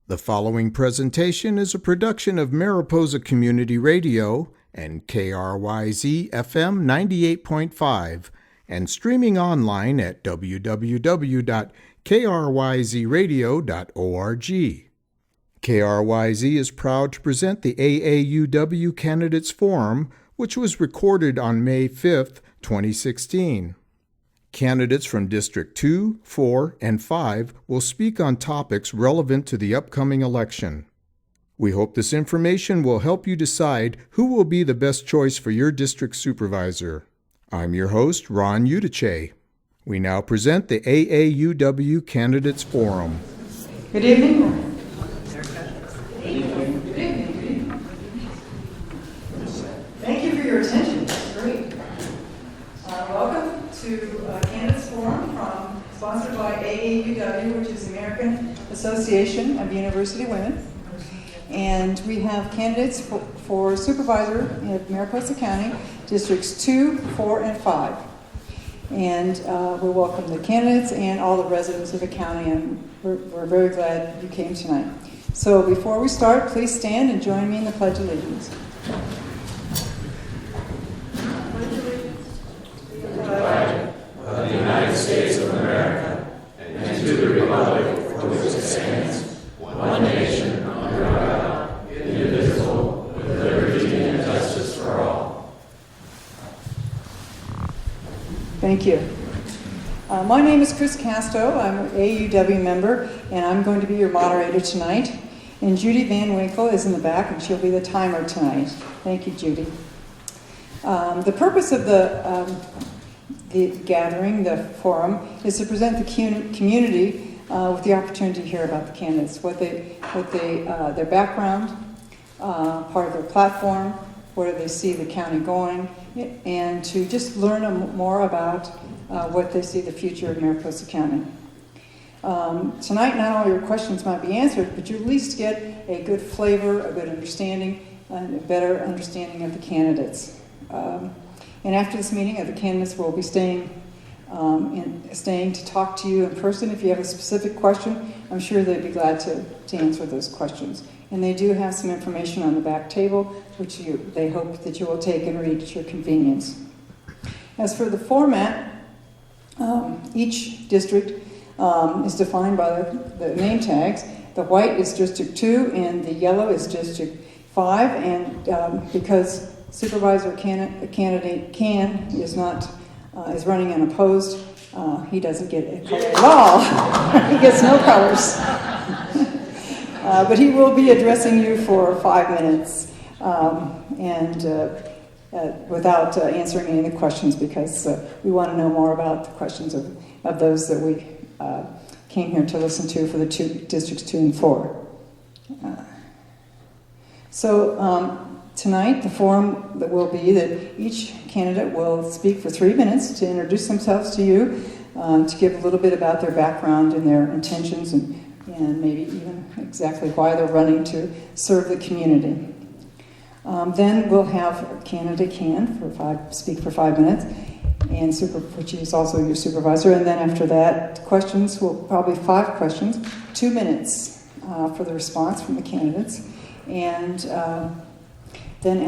The following presentation is a production of Mariposa Community Radio and KRYZ FM 98.5 and streaming online at www.kryzradio.org. KRYZ is proud to present the AAUW Candidates Forum, which was recorded on May 5th, 2016. Candidates from District 2, 4, and 5 will speak on topics relevant to the upcoming election. We hope this information will help you decide who will be the best choice for your district supervisor. I'm your host, Ron Udice. We now present the AAUW Candidates Forum. Good evening. Thank you for your attention. That's great. Welcome to Candidates Forum, sponsored by AAUW, which is the American Association of University Women. And we have candidates for supervisor in Mariposa County, Districts 2, 4, and 5. And we welcome the candidates and all the residents of the county, and we're very glad you came tonight. So before we start, please stand and join me in the Pledge of Allegiance. Of the United States of America, and to the republic for which it stands, one nation, under God, indivisible, with liberty and justice for all. Thank you. My name is KRYZ Casto. I'm an AAUW member, and I'm going to be your moderator tonight. And Judy Van Winkle is in the back, and she'll be the timer tonight. Thank you, Judy. The purpose of the gathering, the forum, is to present the community with the opportunity to hear about the candidates, their background, part of their platform, where do they see the county going, and to just learn more about what they see the future of Mariposa County. Tonight, not all your questions might be answered, but you at least get a good flavor, a good understanding, and a better understanding of the candidates. And after this meeting, the candidates will be staying to talk to you in person. If you have a specific question, I'm sure they'd be glad to answer those questions. And they do have some information on the back table, which they hope that you will take and read at your convenience. As for the format, each district is defined by the name tags. The white is District 2, and the yellow is District 5. And because Supervisor candidate is running unopposed, he doesn't get a color at all. He gets no colors. But he will be addressing you for 5 minutes without answering any of the questions, because we want to know more about the questions of those that we came here to listen to for the Districts 2 and 4. Tonight, the forum that will be that each candidate will speak for 3 minutes to introduce themselves to you, to give a little bit about their background and their intentions, and maybe even exactly why they're running to serve the community. Then we'll have a candidate speak for 5 minutes, which is also your supervisor. And then after that, questions will probably 5 questions, 2 minutes for the response from the candidates, and then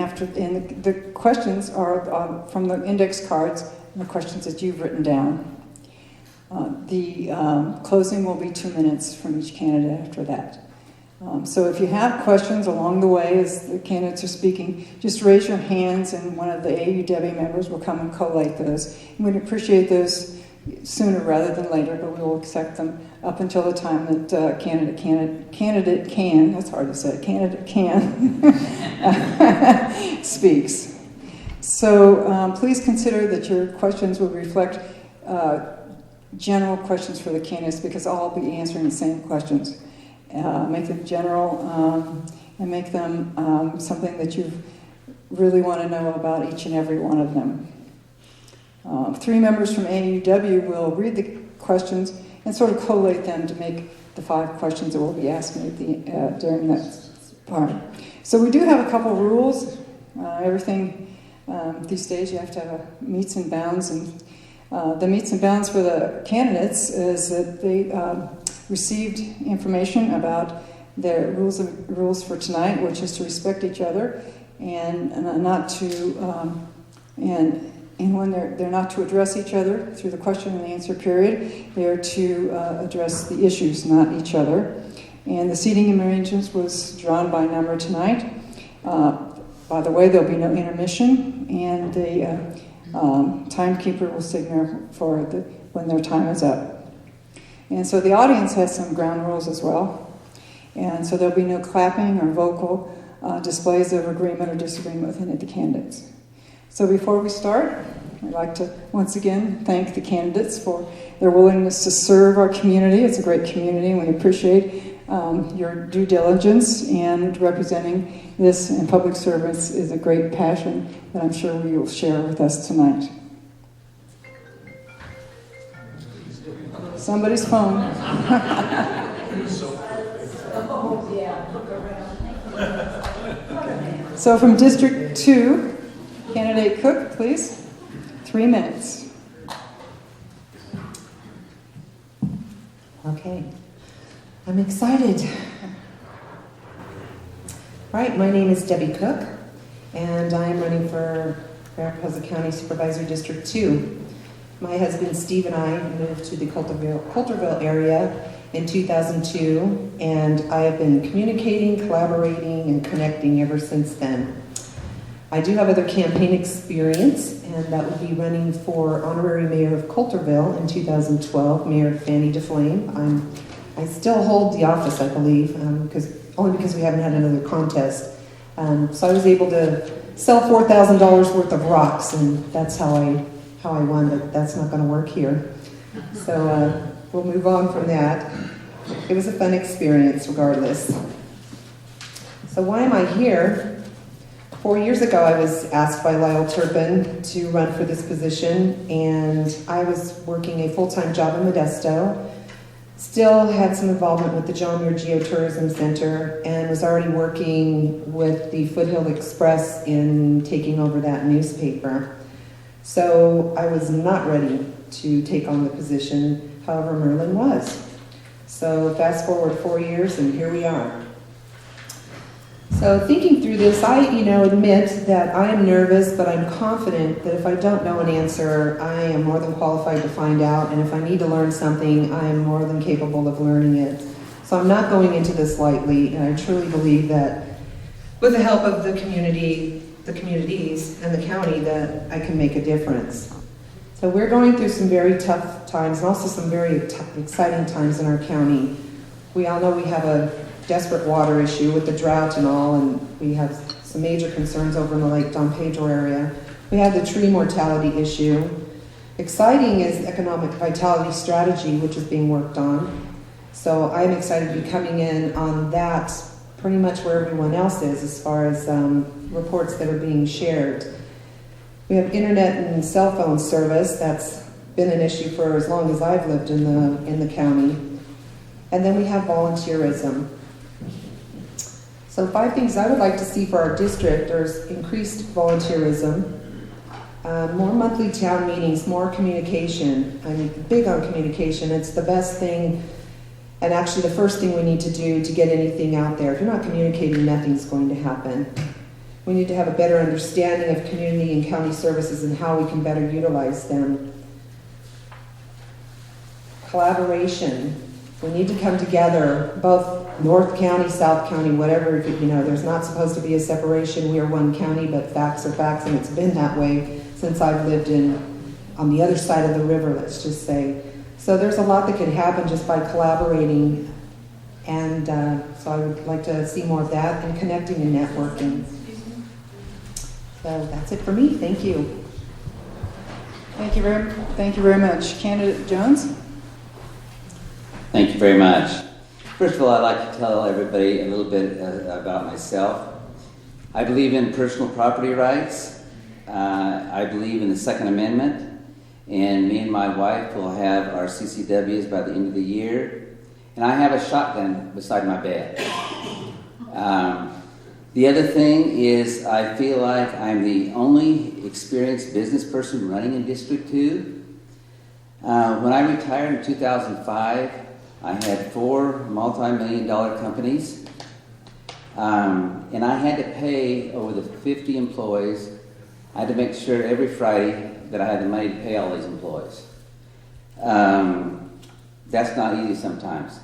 the questions are from the index cards and the questions that you've written down. The closing will be 2 minutes from each candidate after that. So if you have questions along the way as the candidates are speaking, just raise your hands and one of the AAUW members will come and collate those. And we'd appreciate those sooner rather than later, but we will accept them up until the time that candidate speaks. So please consider that your questions will reflect general questions for the candidates, because all will be answering the same questions. Make them general and make them something that you really want to know about each and every one of them. 3 members from AAUW will read the questions and sort of collate them to make the 5 questions that we'll be asking during that part. So we do have a couple rules. Everything these days you have to have meets and bounds, and the meets and bounds for the candidates is that they received information about the rules for tonight, which is to respect each other and not to and when they're not to address each other through the question and answer period, they are to address the issues, not each other. And the seating arrangements was drawn by number tonight. By the way, there'll be no intermission, and the timekeeper will signal for when their time is up. And so the audience has some ground rules as well. And so there'll be no clapping or vocal displays of agreement or disagreement with any of the candidates. So before we start, I'd like to once again thank the candidates for their willingness to serve our community. It's a great community, and we appreciate your due diligence, and representing this in public service is a great passion that I'm sure you will share with us tonight. Somebody's phone. So from District 2, Candidate Cook, please. 3 minutes. Okay. I'm excited. Right, my name is Debbie Cook, and I'm running for Mariposa County Supervisor District 2. My husband Steve and I moved to the Coulterville area in 2002, and I have been communicating, collaborating, and connecting ever since then. I do have other campaign experience, and that would be running for honorary mayor of Coulterville in 2012, Mayor Fanny DeFlame. I still hold the office, I believe, only because we haven't had another contest. So I was able to sell $4,000 worth of rocks, and that's how I won, but that's not going to work here. So we'll move on from that. It was a fun experience regardless. So why am I here? 4 years ago, I was asked by Lyle Turpin to run for this position, and I was working a full-time job in Modesto, still had some involvement with the John Muir Geotourism Center, and was already working with the Foothill Express in taking over that newspaper. So I was not ready to take on the position, however Merlin was. So fast forward 4 years, and here we are. So thinking through this, I admit that I am nervous, but I'm confident that if I don't know an answer, I am more than qualified to find out, and if I need to learn something, I am more than capable of learning it. So I'm not going into this lightly, and I truly believe that with the help of the community, the communities, and the county, that I can make a difference. So we're going through some very tough times, and also some very exciting times in our county. We all know we have a desperate water issue with the drought and all, and we have some major concerns over in the Lake Don Pedro area. We have the tree mortality issue. Exciting is economic vitality strategy, which is being worked on. So I'm excited to be coming in on that pretty much where everyone else is as far as reports that are being shared. We have internet and cell phone service. That's been an issue for as long as I've lived in the county. And then we have volunteerism. So 5 things I would like to see for our district. There's increased volunteerism, more monthly town meetings, more communication. I'm big on communication. It's the best thing, and actually the first thing we need to do to get anything out there. If you're not communicating, nothing's going to happen. We need to have a better understanding of community and county services and how we can better utilize them. Collaboration. We need to come together, both North County, South County, whatever, there's not supposed to be a separation. We are one county, but facts are facts, and it's been that way since I've lived on the other side of the river, let's just say. So there's a lot that could happen just by collaborating, and so I would like to see more of that, and connecting and networking. So that's it for me. Thank you. Thank you very much. Candidate Jones? Thank you very much. First of all, I'd like to tell everybody a little bit about myself. I believe in personal property rights. I believe in the Second Amendment. And me and my wife will have our CCWs by the end of the year. And I have a shotgun beside my bed. The other thing is I feel like I'm the only experienced business person running in District 2. When I retired in 2005, I had 4 multi-million-dollar companies, and I had to pay over the 50 employees. I had to make sure every Friday that I had the money to pay all these employees. That's not easy sometimes.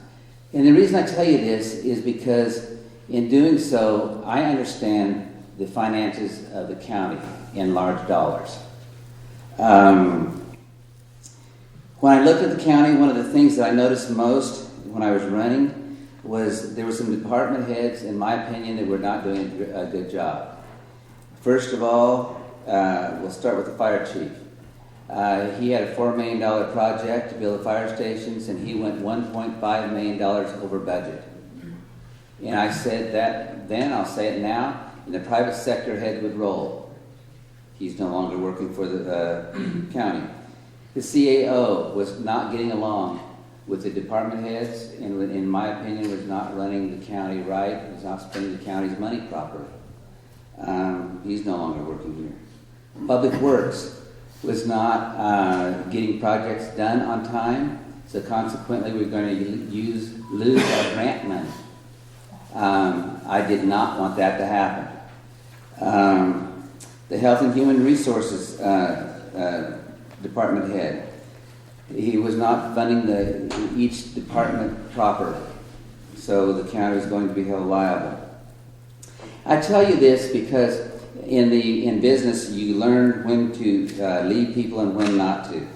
And the reason I tell you this is because in doing so, I understand the finances of the county in large dollars. When I looked at the county, one of the things that I noticed most when I was running was there were some department heads, in my opinion, that were not doing a good job. First of all, we'll start with the fire chief. He had a $4 million project to build fire stations, and he went $1.5 million over budget. And I said that then, I'll say it now, and the private sector head would roll. He's no longer working for the county. The CAO was not getting along with the department heads, and in my opinion was not running the county right, was not spending the county's money properly. He's no longer working here. Public Works was not getting projects done on time, so consequently we're going to lose our grant money. I did not want that to happen. The Health and Human Resources department head, he was not funding each department properly, so the county was going to be held liable. I tell you this because in business you learn when to lead people and when not to,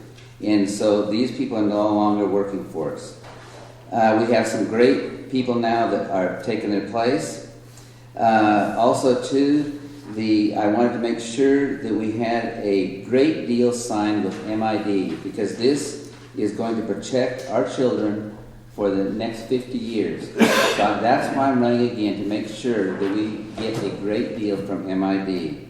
and so these people are no longer working for us. We have some great people now that are taking their place. Also, too, I wanted to make sure that we had a great deal signed with MID, because this is going to protect our children for the next 50 years. So that's why I'm running again, to make sure that we get a great deal from MID.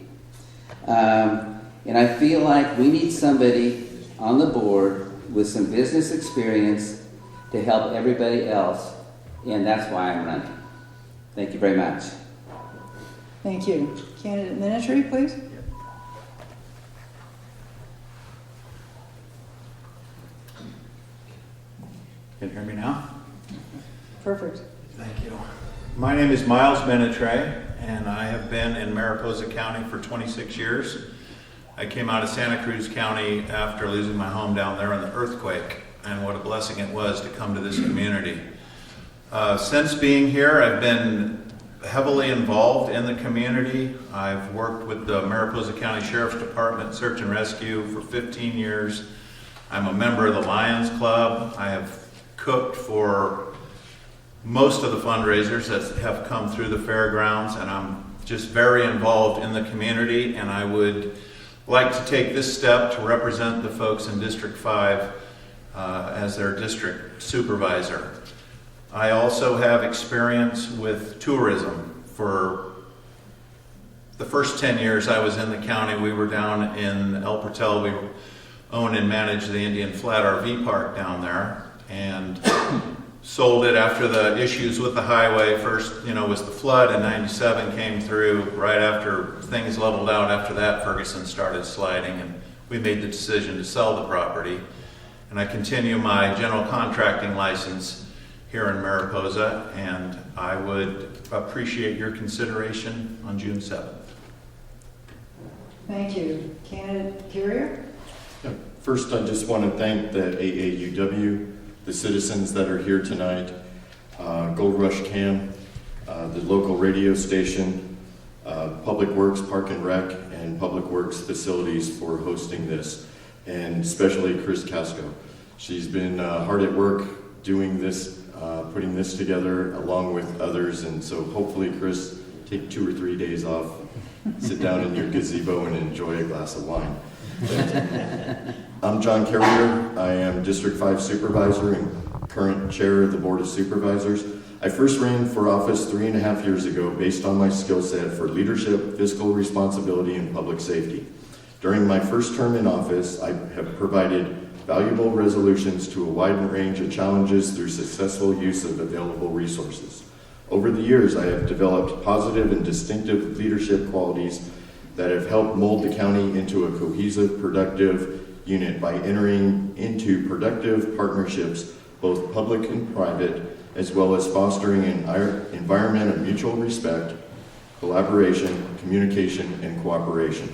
And I feel like we need somebody on the board with some business experience to help everybody else, and that's why I'm running. Thank you very much. Thank you. Candidate Ministry, please. Can you hear me now? Perfect. Thank you. My name is Miles Benetre, and I have been in Mariposa County for 26 years. I came out of Santa Cruz County after losing my home down there in the earthquake, and what a blessing it was to come to this community. Since being here, I've been heavily involved in the community. I've worked with the Mariposa County Sheriff's Department Search and Rescue for 15 years. I'm a member of the Lions Club. I have cooked for most of the fundraisers that have come through the fairgrounds, and I'm just very involved in the community, and I would like to take this step to represent the folks in District 5 as their district supervisor. I also have experience with tourism. For the first 10 years I was in the county, we were down in El Portal. We own and manage the Indian Flat RV Park down there, and sold it after the issues with the highway. First, was the flood in '97 came through. Right after things leveled out, after that, Ferguson started sliding, and we made the decision to sell the property. And I continue my general contracting license here in Mariposa, and I would appreciate your consideration on June 7th. Thank you. Candidate Carrier? First, I just want to thank the AAUW, the citizens that are here tonight, Gold Rush Cam, the local radio station, Public Works, Park and Rec, and Public Works Facilities for hosting this, and especially KRYZ Castro. She's been hard at work doing this, putting this together along with others, and so hopefully, KRYZ, take 2 or 3 days off, sit down in your gazebo and enjoy a glass of wine. I'm John Carrier. I am District 5 Supervisor and current Chair of the Board of Supervisors. I first ran for office 3.5 years ago based on my skill set for leadership, fiscal responsibility, and public safety. During my first term in office, I have provided valuable resolutions to a wide range of challenges through successful use of available resources. Over the years, I have developed positive and distinctive leadership qualities that have helped mold the county into a cohesive, productive unit by entering into productive partnerships both public and private, as well as fostering an environment of mutual respect, collaboration, communication, and cooperation.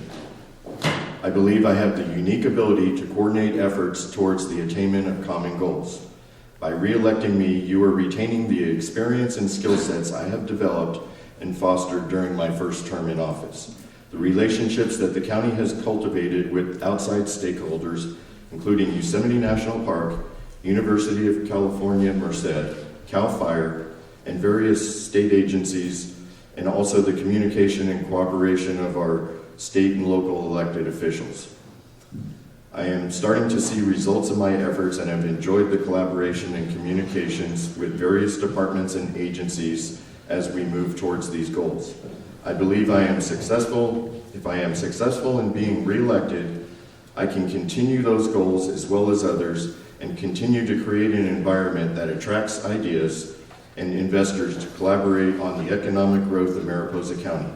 I believe I have the unique ability to coordinate efforts towards the attainment of common goals. By re-electing me, you are retaining the experience and skill sets I have developed and fostered during my first term in office. The relationships that the county has cultivated with outside stakeholders, including Yosemite National Park, University of California, Merced, CAL FIRE, and various state agencies, and also the communication and cooperation of our state and local elected officials. I am starting to see results of my efforts and have enjoyed the collaboration and communications with various departments and agencies as we move towards these goals. I believe I am successful. If I am successful in being re-elected, I can continue those goals as well as others and continue to create an environment that attracts ideas and investors to collaborate on the economic growth of Mariposa County.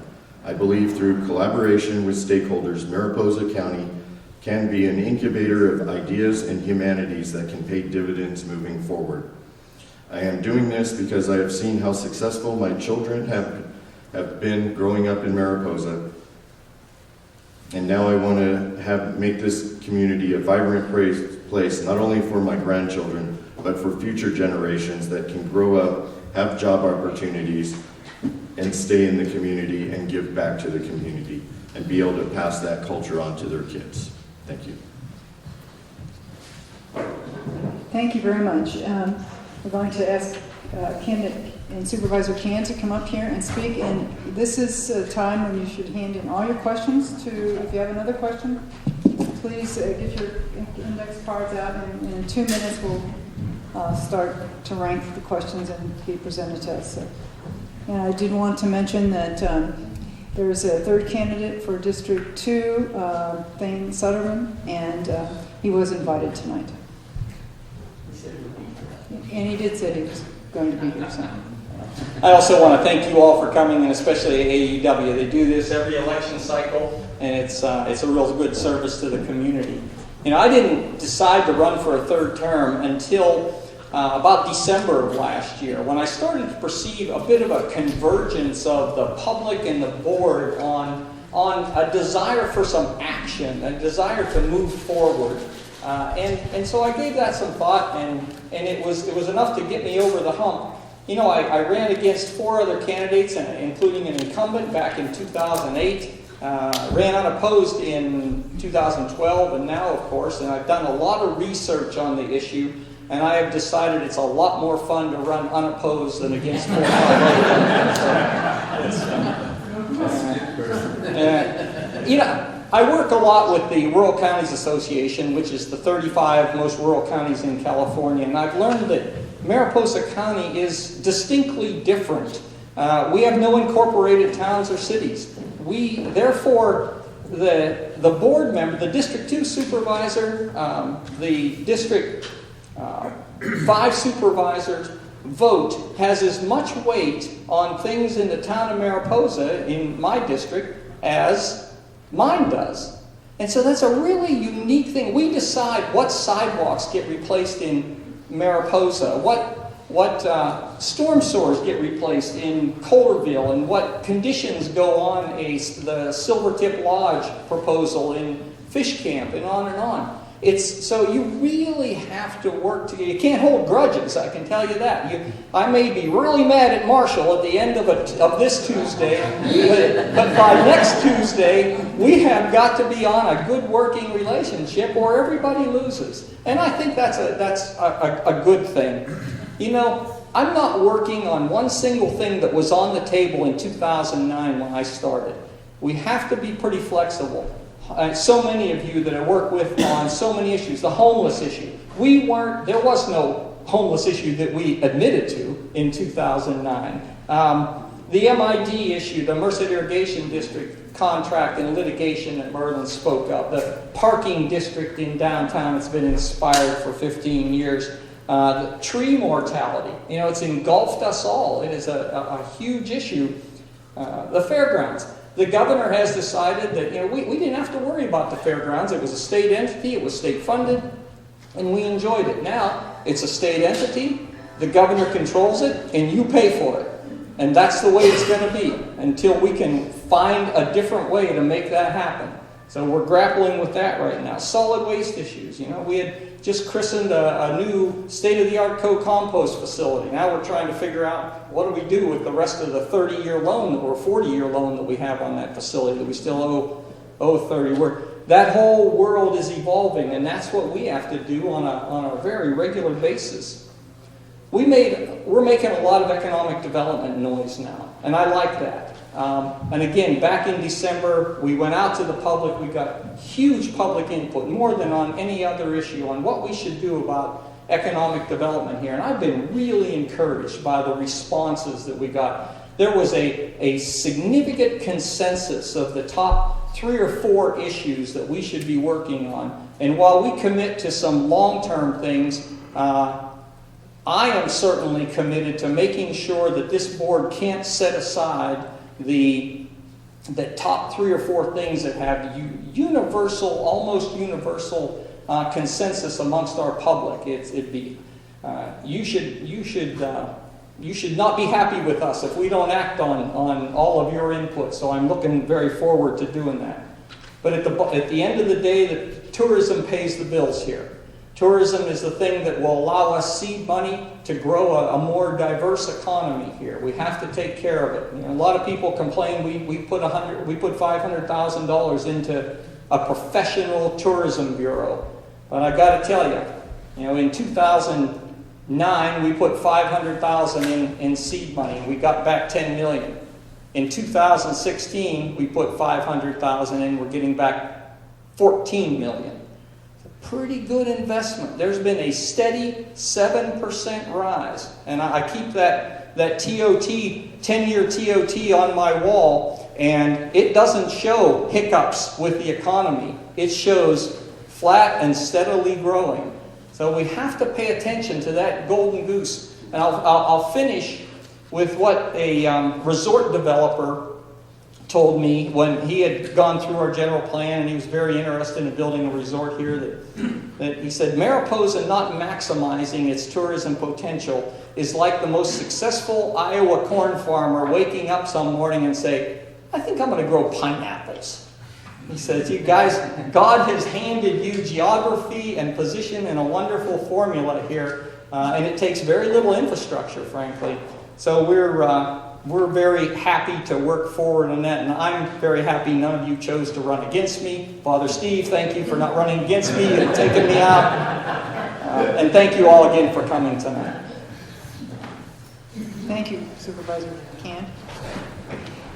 I believe through collaboration with stakeholders, Mariposa County can be an incubator of ideas and humanities that can pay dividends moving forward. I am doing this because I have seen how successful my children have been growing up in Mariposa. And now I want to make this community a vibrant place, not only for my grandchildren, but for future generations that can grow up, have job opportunities, and stay in the community and give back to the community and be able to pass that culture on to their kids. Thank you. Thank you very much. We're going to ask candidate and Supervisor Can to come up here and speak. And this is a time when you should hand in all your questions to, if you have another question, please get your index cards out, and in 2 minutes we'll start to rank the questions and be presented to us. So, and I did want to mention that there's a third candidate for District 2, Thane Sutherland, and he was invited tonight. And he did say he was going to be here, so. I also want to thank you all for coming, and especially AAUW. They do this every election cycle, and it's a real good service to the community. You know, I didn't decide to run for a third term until about December of last year, when I started to perceive a bit of a convergence of the public and the board on a desire for some action, a desire to move forward. And so I gave that some thought, and it was enough to get me over the hump. You know, I ran against 4 other candidates, including an incumbent back in 2008, ran unopposed in 2012, and now, of course, and I've done a lot of research on the issue, and I have decided it's a lot more fun to run unopposed than against 4 or 5 others. You know, I work a lot with the Rural Counties Association, which is the 35 most rural counties in California, and I've learned that Mariposa County is distinctly different. We have no incorporated towns or cities. Therefore, the board member, the District 2 supervisor, the District 5 supervisors vote has as much weight on things in the town of Mariposa, in my district, as mine does. And so that's a really unique thing. We decide what sidewalks get replaced in Mariposa, what storm sewers get replaced in Coulterville, and what conditions go on the Silvertip Lodge proposal in Fish Camp, and on and on. So you really have to work together. You can't hold grudges, I can tell you that. I may be really mad at Marshall at the end of this Tuesday, but by next Tuesday, we have got to be on a good working relationship, or everybody loses. And I think that's a good thing. You know, I'm not working on one single thing that was on the table in 2009 when I started. We have to be pretty flexible. So many of you that I work with on so many issues, the homeless issue. There was no homeless issue that we admitted to in 2009. The MID issue, the Merced Irrigation District contract and litigation that Merlin spoke of, the parking district in downtown that's been inspired for 15 years, the tree mortality, you know, it's engulfed us all. It is a huge issue. The fairgrounds. The governor has decided that, you know, we didn't have to worry about the fairgrounds. It was a state entity, it was state funded, and we enjoyed it. Now, It's a state entity. The governor controls it, and you pay for it. And that's the way it's going to be until we can find a different way to make that happen. So we're grappling with that right now. Solid waste issues. You know, we had just christened a new state-of-the-art co-compost facility. Now we're trying to figure out what do we do with the rest of the 30-year loan or 40-year loan that we have on that facility that we still owe 30. That whole world is evolving, and that's what we have to do on a very regular basis. We're making a lot of economic development noise now, and I like that. And again, back in December, we went out to the public. We got huge public input, more than on any other issue, on what we should do about economic development here. And I've been really encouraged by the responses that we got. There was a significant consensus of the top 3 or 4 issues that we should be working on. And while we commit to some long-term things, I am certainly committed to making sure that this board can't set aside the top 3 or 4 things that have universal, almost universal consensus amongst our public. You should not be happy with us if we don't act on all of your input. So I'm looking very forward to doing that. But at the end of the day, the tourism pays the bills here. Tourism is the thing that will allow us seed money to grow a more diverse economy here. We have to take care of it. You know, a lot of people complain we put $500,000 into a professional tourism bureau. But I got to tell you, in 2009 we put $500,000 in seed money. We got back $10 million. In 2016 we put $500,000 in. We're getting back $14 million. Pretty good investment. There's been a steady 7% rise. And I keep that TOT, 10-year TOT on my wall, and it doesn't show hiccups with the economy. It shows flat and steadily growing. So we have to pay attention to that golden goose. And I'll finish with what a resort developer told me when he had gone through our general plan and he was very interested in building a resort here, that he said Mariposa not maximizing its tourism potential is like the most successful Iowa corn farmer waking up some morning and say, I think I'm going to grow pineapples. He says, you guys, God has handed you geography and position and a wonderful formula here, and it takes very little infrastructure, frankly. So we're very happy to work forward on that, and I'm very happy none of you chose to run against me. Father Steve, thank you for not running against me and taking me out. And thank you all again for coming tonight. Thank you, Supervisor Cant.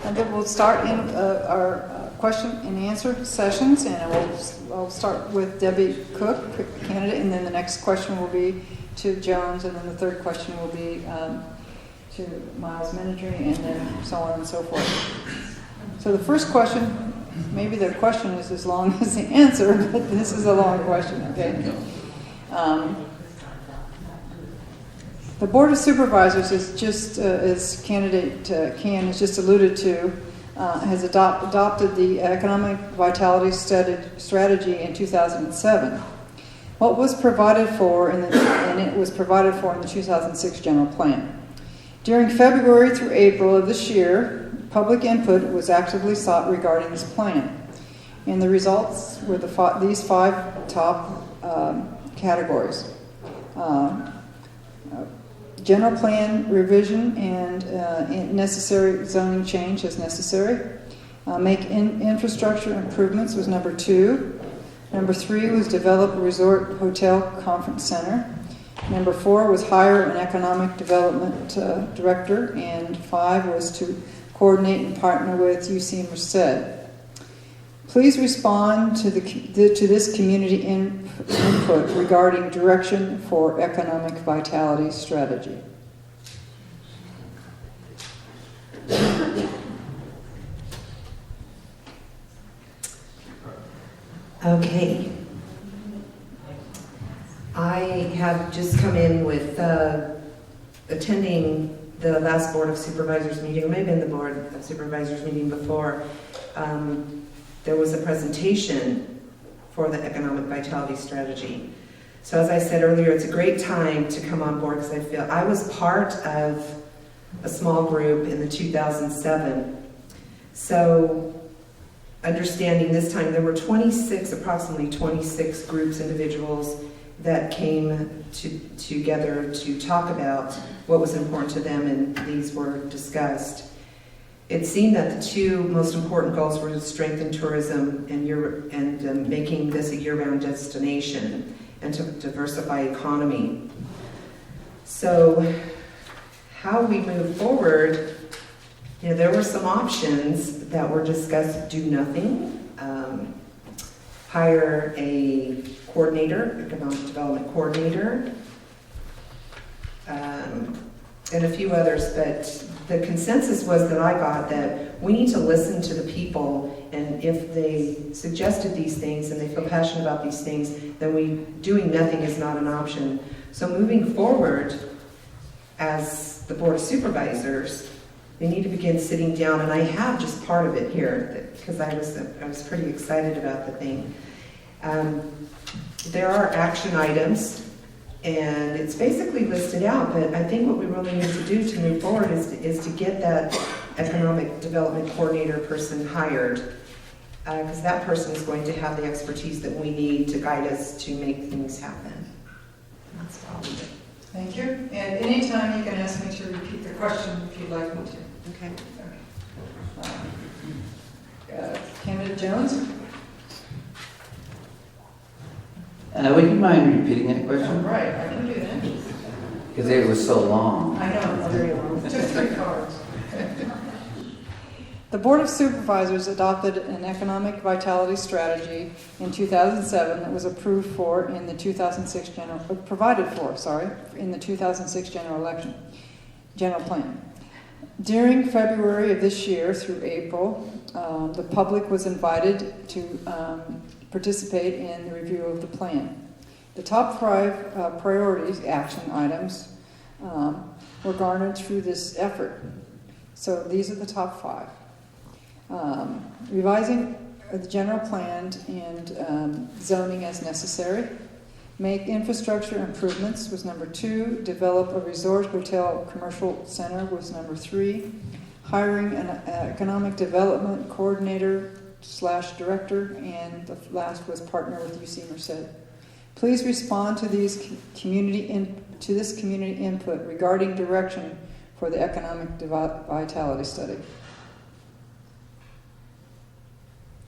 And then we'll start in our question and answer sessions, and I'll start with Debbie Cook, candidate, and then the next question will be to Jones, and then the third question will be to Miles Menetry, and then so on and so forth. So the first question, maybe the question is as long as the answer, but this is a long question, okay? The Board of Supervisors is just, as candidate Can has just alluded to, has adopted the Economic Vitality Strategy in 2007. What was provided for, and it was provided for in the 2006 General Plan. During February through April of this year, public input was actively sought regarding this plan. And the results were these 5 top categories. General plan revision and necessary zoning change as necessary. Make infrastructure improvements was number 2. Number 3 was develop a resort hotel conference center. Number 4 was hire an economic development director, and 5 was to coordinate and partner with UC Merced. Please respond to this community input regarding direction for economic vitality strategy. Okay. I have just come in with attending the last Board of Supervisors meeting, or maybe in the Board of Supervisors meeting before. There was a presentation for the Economic Vitality Strategy. So as I said earlier, it's a great time to come on board because I feel I was part of a small group in the 2007. So understanding this time, there were approximately 26 groups, individuals that came together to talk about what was important to them, and these were discussed. It seemed that the two most important goals were to strengthen tourism and making this a year-round destination and to diversify economy. So how we move forward, there were some options that were discussed. Do nothing, hire a coordinator, economic development coordinator, and a few others, but the consensus was that I got that we need to listen to the people, and if they suggested these things and they feel passionate about these things, then doing nothing is not an option. So moving forward, as the Board of Supervisors, they need to begin sitting down, and I have just part of it here because I was pretty excited about the thing. There are action items, and it's basically listed out, but I think what we really need to do to move forward is to get that economic development coordinator person hired, because that person is going to have the expertise that we need to guide us to make things happen. That's probably it. Thank you. And anytime you can ask me to repeat the question if you'd like me to. Okay. Candidate Jones? Would you mind repeating that question? Right, I can do that. Because it was so long. I know, it's very long. It took 3 cards. The Board of Supervisors adopted an economic vitality strategy in 2007 that was provided for in the 2006 general plan. During February of this year through April, the public was invited to participate in the review of the plan. The top 5 priorities, action items, were garnered through this effort. So these are the top 5. Revising the general plan and zoning as necessary. Make infrastructure improvements was number 2. Develop a resort hotel commercial center was number 3. Hiring an economic development coordinator/director, and the last was partner with UC Merced. Please respond to this community input regarding direction for the economic vitality study.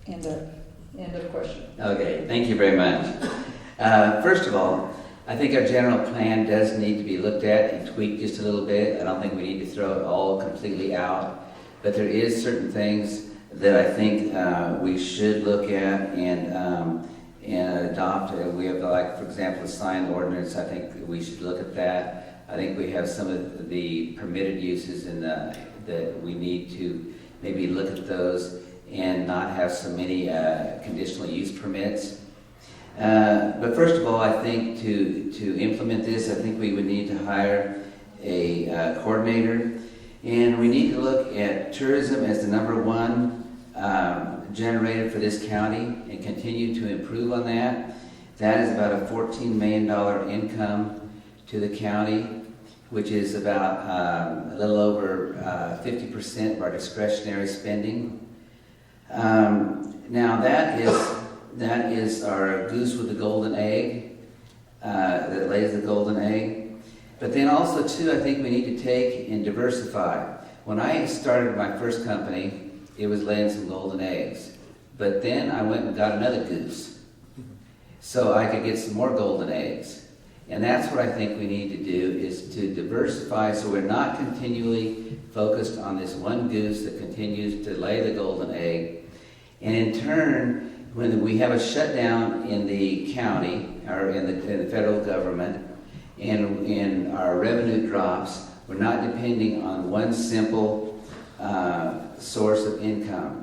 End of question. Okay, thank you very much. First of all, I think our general plan does need to be looked at and tweaked just a little bit. I don't think we need to throw it all completely out, but there is certain things that I think we should look at and adopt. We have, like, for example, a sign ordinance. I think we should look at that. I think we have some of the permitted uses that we need to maybe look at those and not have so many conditional use permits. But first of all, I think to implement this, I think we would need to hire a coordinator, and we need to look at tourism as the number 1 generator for this county and continue to improve on that. That is about a $14 million income to the county, which is about a little over 50% of our discretionary spending. Now that is our goose with the golden egg, that lays the golden egg. But then also too, I think we need to take and diversify. When I started my first company, it was laying some golden eggs. But then I went and got another goose, so I could get some more golden eggs. And that's what I think we need to do, is to diversify so we're not continually focused on this one goose that continues to lay the golden egg. And in turn, when we have a shutdown in the county or in the federal government and our revenue drops, we're not depending on one simple source of income.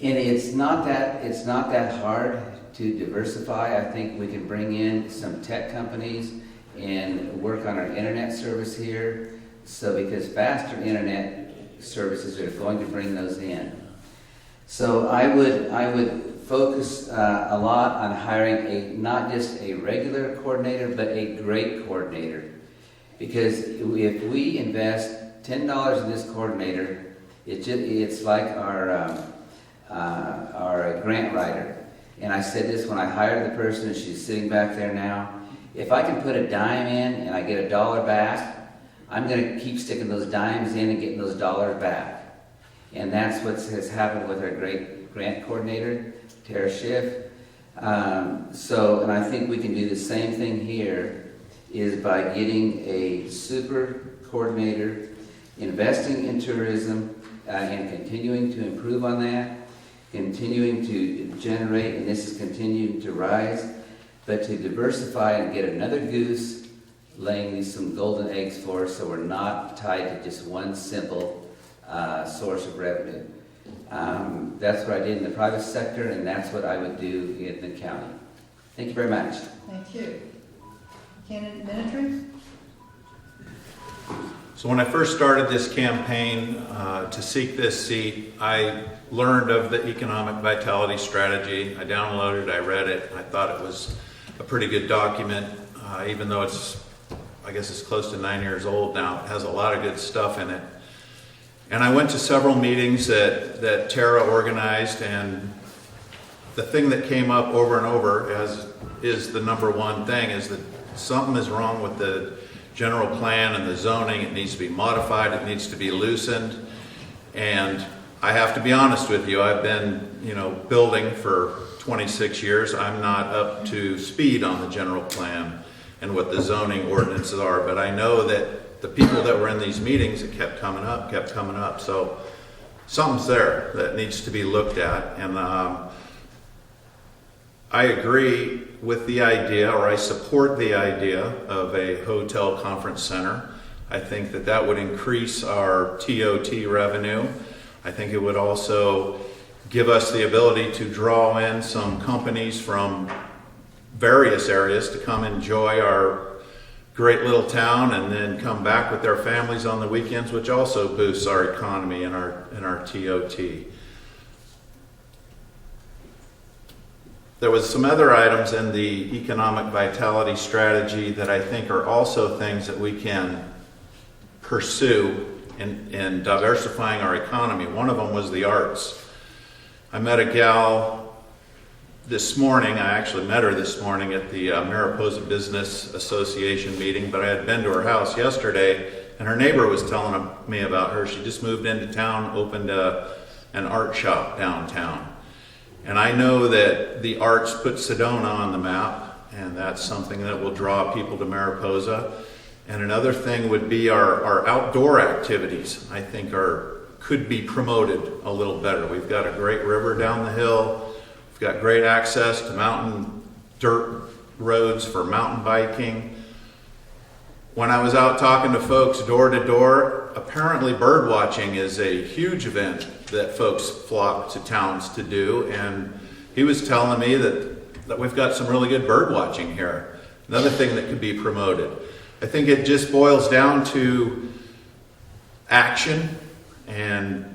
And it's not that hard to diversify. I think we can bring in some tech companies and work on our internet service here. So because faster internet services are going to bring those in. So I would focus a lot on hiring not just a regular coordinator, but a great coordinator. Because if we invest $10 in this coordinator, it's like our grant writer. And I said this when I hired the person, and she's sitting back there now. If I can put a dime in and I get $1 back, I'm going to keep sticking those dimes in and getting those dollars back. And that's what has happened with our great grant coordinator, Tara Schiff. And I think we can do the same thing here, is by getting a super coordinator, investing in tourism, and continuing to improve on that, continuing to generate, and this is continuing to rise, but to diversify and get another goose laying some golden eggs for us, so we're not tied to just one simple source of revenue. That's what I did in the private sector, and that's what I would do in the county. Thank you very much. Thank you. Candidate Minitry? So when I first started this campaign to seek this seat, I learned of the economic vitality strategy. I downloaded it, I read it. I thought it was a pretty good document, even though I guess it's close to 9 years old now. It has a lot of good stuff in it. And I went to several meetings that Tara organized, and the thing that came up over and over is the number one thing, is that something is wrong with the general plan and the zoning. It needs to be modified, it needs to be loosened. And I have to be honest with you, I've been building for 26 years. I'm not up to speed on the general plan and what the zoning ordinances are, but I know that the people that were in these meetings, it kept coming up. So something's there that needs to be looked at. And I agree with the idea, or I support the idea of a hotel conference center. I think that would increase our TOT revenue. I think it would also give us the ability to draw in some companies from various areas to come enjoy our great little town and then come back with their families on the weekends, which also boosts our economy and our TOT. There was some other items in the economic vitality strategy that I think are also things that we can pursue in diversifying our economy. One of them was the arts. I met a gal this morning. I actually met her this morning at the Mariposa Business Association meeting, but I had been to her house yesterday, and her neighbor was telling me about her. She just moved into town, opened an art shop downtown. And I know that the arts put Sedona on the map, and that's something that will draw people to Mariposa. And another thing would be our outdoor activities, I think could be promoted a little better. We've got a great river down the hill. We've got great access to mountain dirt roads for mountain biking. When I was out talking to folks door to door, apparently bird watching is a huge event that folks flock to towns to do. And he was telling me that we've got some really good bird watching here. Another thing that could be promoted. I think it just boils down to action, and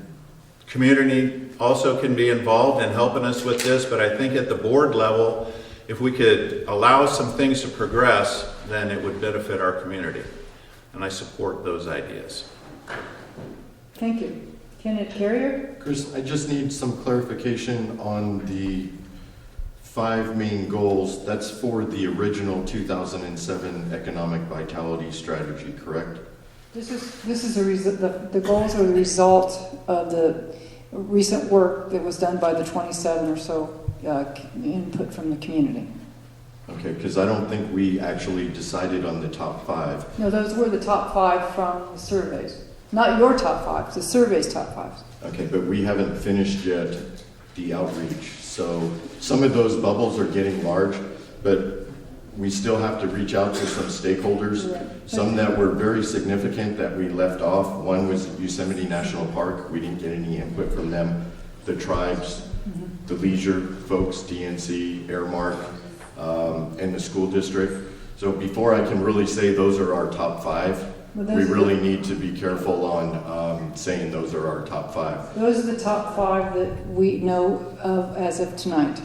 community also can be involved in helping us with this, but I think at the board level, if we could allow some things to progress, then it would benefit our community. And I support those ideas. Thank you. Candidate Carrier? Chris, I just need some clarification on the 5 main goals. That's for the original 2007 economic vitality strategy, correct? This is the goals are the result of the recent work that was done by the 27 or so input from the community. Okay, because I don't think we actually decided on the top 5. No, those were the top 5 from the surveys. Not your top 5, the survey's top 5. Okay, but we haven't finished yet the outreach. So some of those bubbles are getting large, but we still have to reach out to some stakeholders. Right. Some that were very significant that we left off. One was Yosemite National Park. We didn't get any input from them. The tribes, the leisure folks, DNC, Airmark, and the school district. So before I can really say those are our top 5, Well, we really need to be careful on saying those are our top 5. Those are the top 5 that we know of as of tonight.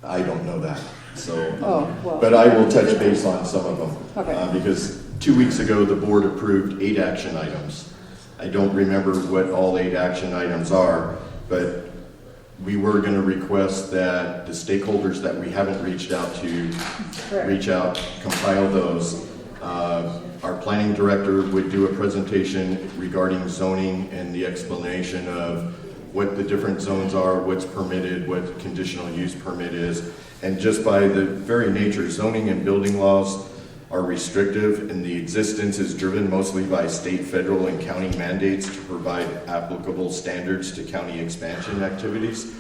I don't know that, so. Well. But I will touch base on some of them. Okay. Because 2 weeks ago, the board approved 8 action items. I don't remember what all 8 action items are, but we were going to request that the stakeholders that we haven't reached out to, reach out, compile those. Our planning director would do a presentation regarding zoning and the explanation of what the different zones are, what's permitted, what conditional use permit is. And just by the very nature, zoning and building laws are restrictive, and the existence is driven mostly by state, federal, and county mandates to provide applicable standards to county expansion activities.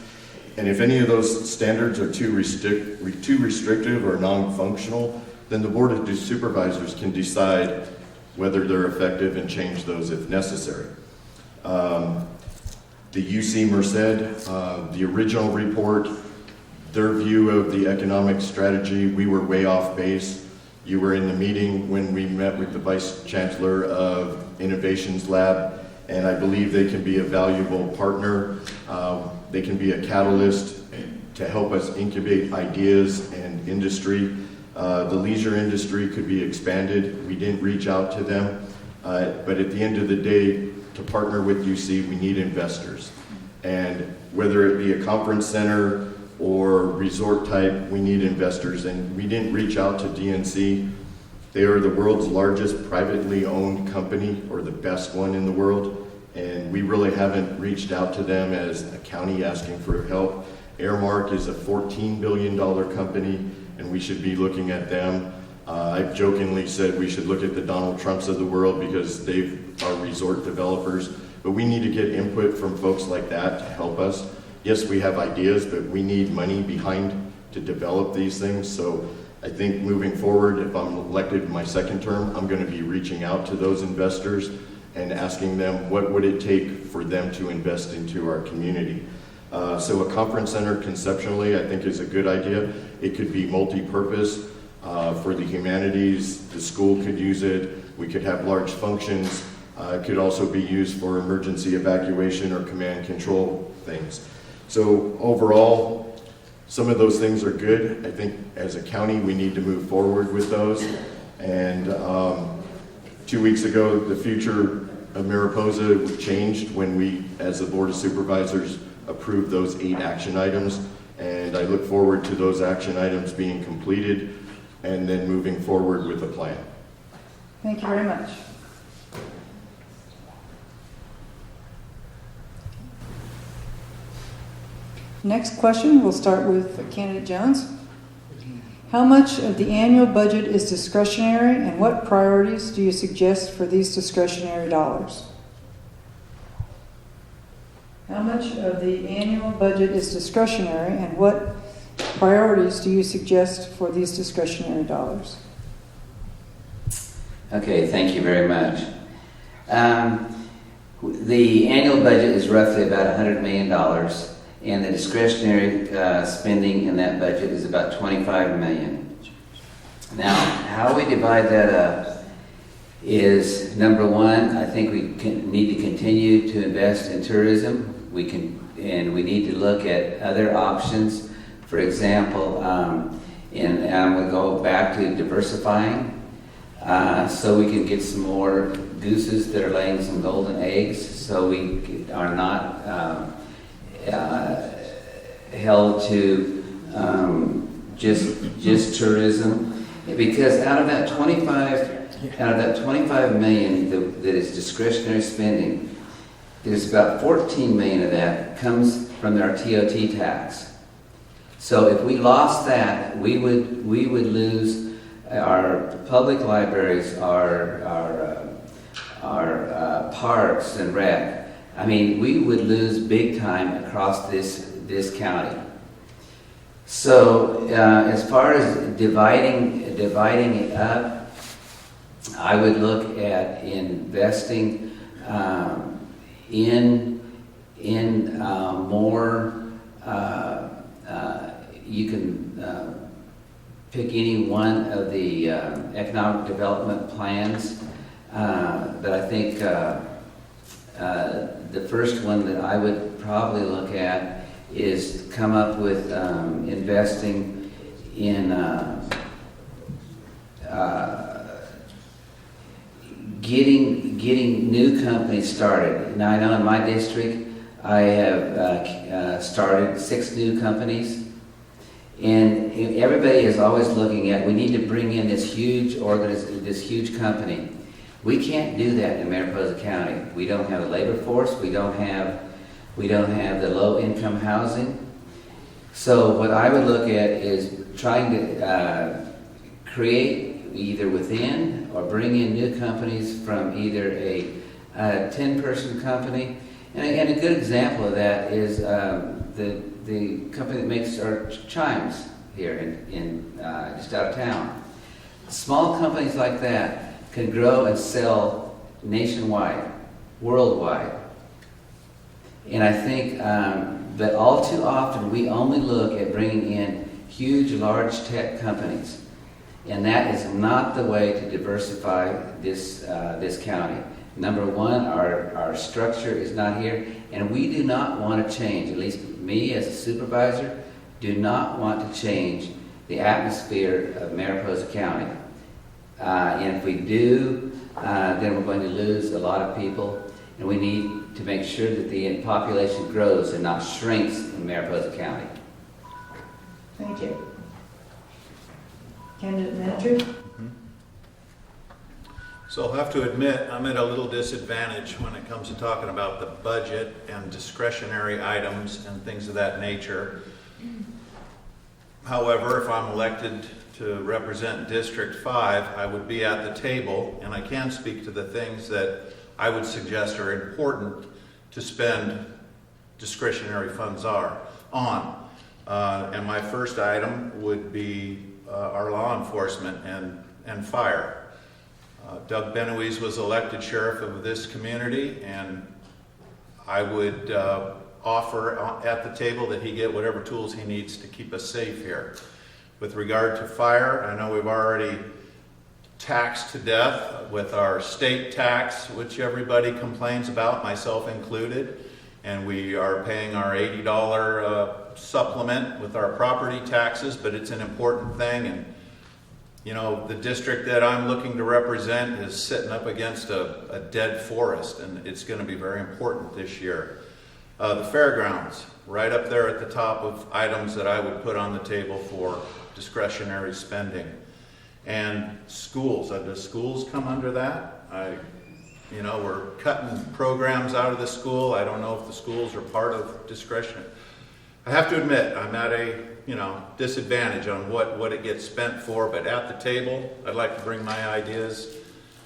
And if any of those standards are too restrictive or non-functional, then the Board of Supervisors can decide whether they're effective and change those if necessary. The UC Merced, the original report, their view of the economic strategy, we were way off base. You were in the meeting when we met with the Vice Chancellor of Innovations Lab, and I believe they can be a valuable partner. They can be a catalyst to help us incubate ideas and industry. The leisure industry could be expanded. We didn't reach out to them, but at the end of the day, to partner with UC, we need investors. And whether it be a conference center or resort type, we need investors. And we didn't reach out to DNC. They are the world's largest privately owned company, or the best one in the world. And we really haven't reached out to them as a county asking for help. Airmark is a $14 billion company, and we should be looking at them. I've jokingly said we should look at the Donald Trumps of the world because they are resort developers, but we need to get input from folks like that to help us. Yes, we have ideas, but we need money behind to develop these things. So I think moving forward, if I'm elected in my second term, I'm going to be reaching out to those investors and asking them what would it take for them to invest into our community. So a conference center conceptually I think is a good idea. It could be multi-purpose for the humanities. The school could use it. We could have large functions. It could also be used for emergency evacuation or command control things. So overall, some of those things are good. I think as a county we need to move forward with those. And 2 weeks ago, the future of Mariposa changed when we, as the Board of Supervisors, approved those 8 action items. And I look forward to those action items being completed and then moving forward with a plan. Thank you very much. Next question, we'll start with Candidate Jones. How much of the annual budget is discretionary, and what priorities do you suggest for these discretionary dollars? How much of the annual budget is discretionary, and what priorities do you suggest for these discretionary dollars? Okay, thank you very much. The annual budget is roughly about $100 million, and the discretionary spending in that budget is about $25 million. Now, how we divide that up is, number one, I think we need to continue to invest in tourism. We need to look at other options. For example, and I'm going to go back to diversifying, so we can get some more gooses that are laying some golden eggs, so we are not held to just tourism. Because out of that 25 million that is discretionary spending, there's about 14 million of that comes from our TOT tax. So if we lost that, we would lose our public libraries, our parks and rec. I mean, we would lose big time across this county. So as far as dividing it up, I would look at investing in more. You can pick any one of the economic development plans, but I think the first one that I would probably look at is come up with investing in getting new companies started. Now I know in my district I have started 6 new companies, and everybody is always looking at, we need to bring in this huge company. We can't do that in Mariposa County. We don't have the labor force. We don't have the low-income housing. So what I would look at is trying to create either within or bring in new companies from either a 10-person company. And a good example of that is the company that makes our chimes here in just out of town. Small companies like that can grow and sell nationwide, worldwide. And I think that all too often we only look at bringing in huge, large tech companies. And that is not the way to diversify this county. Number one, our structure is not here, and we do not want to change, at least me as a supervisor, do not want to change the atmosphere of Mariposa County. And if we do, then we're going to lose a lot of people, and we need to make sure that the population grows and not shrinks in Mariposa County. Thank you. Candidate manager? So I'll have to admit, I'm at a little disadvantage when it comes to talking about the budget and discretionary items and things of that nature. However, if I'm elected to represent District 5, I would be at the table, and I can speak to the things that I would suggest are important to spend discretionary funds on. And my first item would be our law enforcement and fire. Doug Benoise was elected sheriff of this community, and I would offer at the table that he get whatever tools he needs to keep us safe here. With regard to fire, I know we've already taxed to death with our state tax, which everybody complains about, myself included, and we are paying our $80 supplement with our property taxes, but it's an important thing. And you know, the district that I'm looking to represent is sitting up against a dead forest, and it's going to be very important this year. The fairgrounds, right up there at the top of items that I would put on the table for discretionary spending. And schools, does schools come under that? We're cutting programs out of the school. I don't know if the schools are part of discretion. I have to admit, I'm at a disadvantage on what it gets spent for, but at the table, I'd like to bring my ideas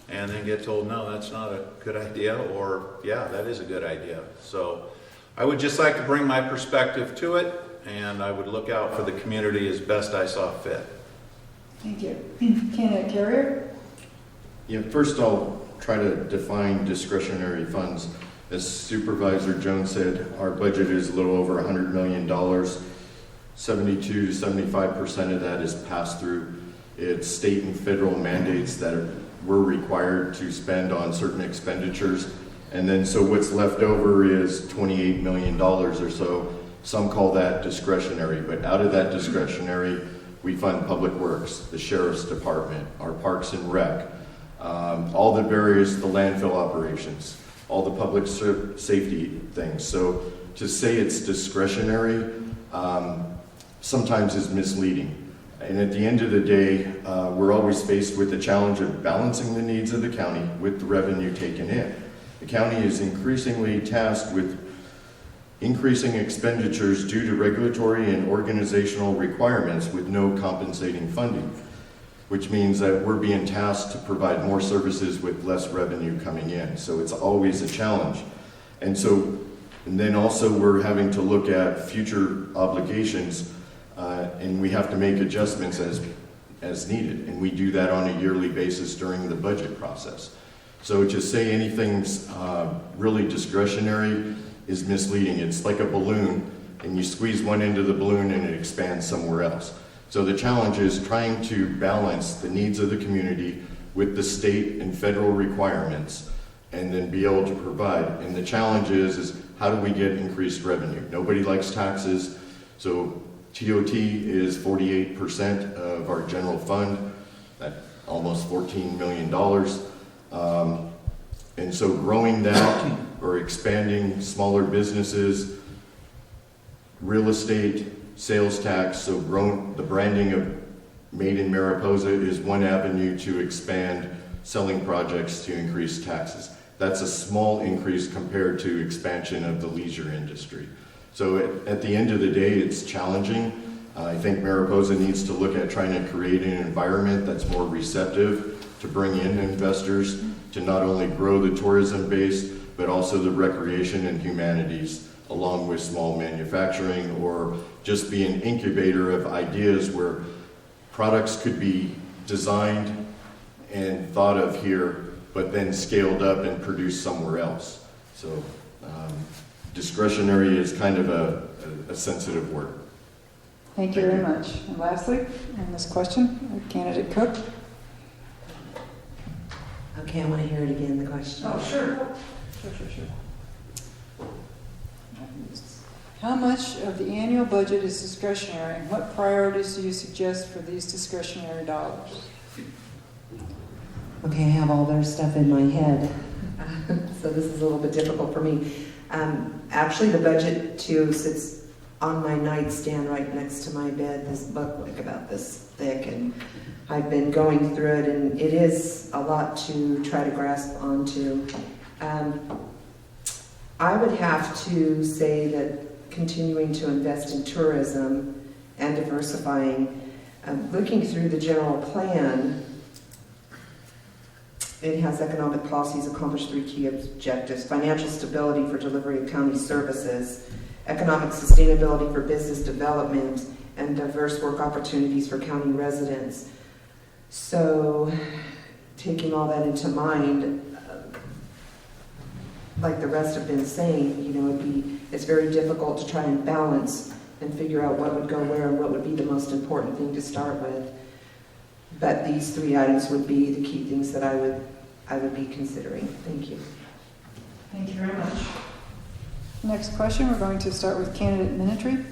and then get told, no, that's not a good idea, or yeah, that is a good idea. So I would just like to bring my perspective to it, and I would look out for the community as best I saw fit. Thank you. Candidate Carrier? Yeah, first I'll try to define discretionary funds. As Supervisor Jones said, our budget is a little over $100 million. 72 to 75% of that is passed through. It's state and federal mandates that we're required to spend on certain expenditures. And then so what's left over is $28 million or so. Some call that discretionary, but out of that discretionary, we fund public works, the sheriff's department, our parks and rec, all the landfill operations, all the public safety things. So to say it's discretionary sometimes is misleading. And at the end of the day, we're always faced with the challenge of balancing the needs of the county with the revenue taken in. The county is increasingly tasked with increasing expenditures due to regulatory and organizational requirements with no compensating funding, which means that we're being tasked to provide more services with less revenue coming in. So it's always a challenge. And then also we're having to look at future obligations, and we have to make adjustments as needed. And we do that on a yearly basis during the budget process. So to say anything's really discretionary is misleading. It's like a balloon, and you squeeze one end of the balloon and it expands somewhere else. So the challenge is trying to balance the needs of the community with the state and federal requirements and then be able to provide. And the challenge is how do we get increased revenue? Nobody likes taxes, so TOT is 48% of our general fund, at almost $14 million. And so growing that or expanding smaller businesses, real estate, sales tax, so growing the branding of Made in Mariposa is one avenue to expand selling projects to increase taxes. That's a small increase compared to expansion of the leisure industry. So at the end of the day, it's challenging. I think Mariposa needs to look at trying to create an environment that's more receptive to bring in investors, to not only grow the tourism base, but also the recreation and humanities, along with small manufacturing, or just be an incubator of ideas where products could be designed and thought of here, but then scaled up and produced somewhere else. So discretionary is kind of a sensitive word. Thank you very much. And lastly, on this question, Candidate Cook. Okay, I want to hear it again, the question. Oh, sure. How much of the annual budget is discretionary, and what priorities do you suggest for these discretionary dollars? Okay, I have all their stuff in my head, so this is a little bit difficult for me. Actually, the budget too sits on my nightstand right next to my bed, this book like about this thick, and I've been going through it, and it is a lot to try to grasp onto. I would have to say that continuing to invest in tourism and diversifying, looking through the general plan, it has economic policies accomplish 3 key objectives: financial stability for delivery of county services, economic sustainability for business development, and diverse work opportunities for county residents. So, taking all that into mind, like the rest have been saying, you know, it's very difficult to try and balance and figure out what would go where and what would be the most important thing to start with. But these 3 items would be the key things that I would be considering. Thank you. Thank you very much. Next question, we're going to start with Candidate Minitry.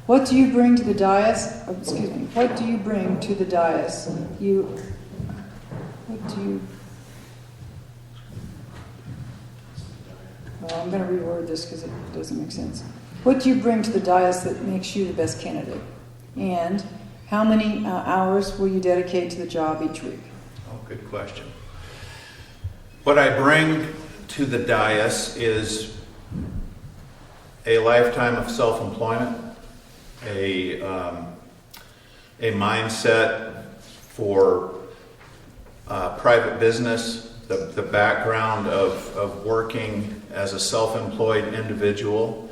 What do you bring to the dais? Oh, excuse me. What do you bring to the dais? Well, I'm going to reword this because it doesn't make sense. What do you bring to the dais that makes you the best candidate? And how many hours will you dedicate to the job each week? Oh, good question. What I bring to the dais is a lifetime of self-employment, a mindset for private business, the background of working as a self-employed individual,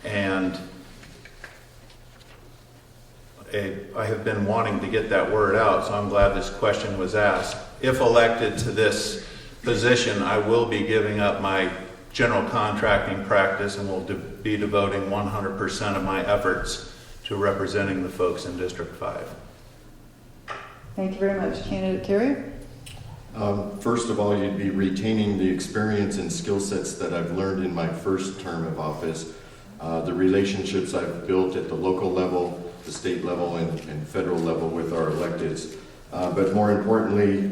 and I have been wanting to get that word out, so I'm glad this question was asked. If elected to this position, I will be giving up my general contracting practice and will be devoting 100% of my efforts to representing the folks in District 5. Thank you very much. Candidate Carrier? First of all, you'd be retaining the experience and skill sets that I've learned in my first term of office, the relationships I've built at the local level, the state level, and federal level with our electeds. But more importantly,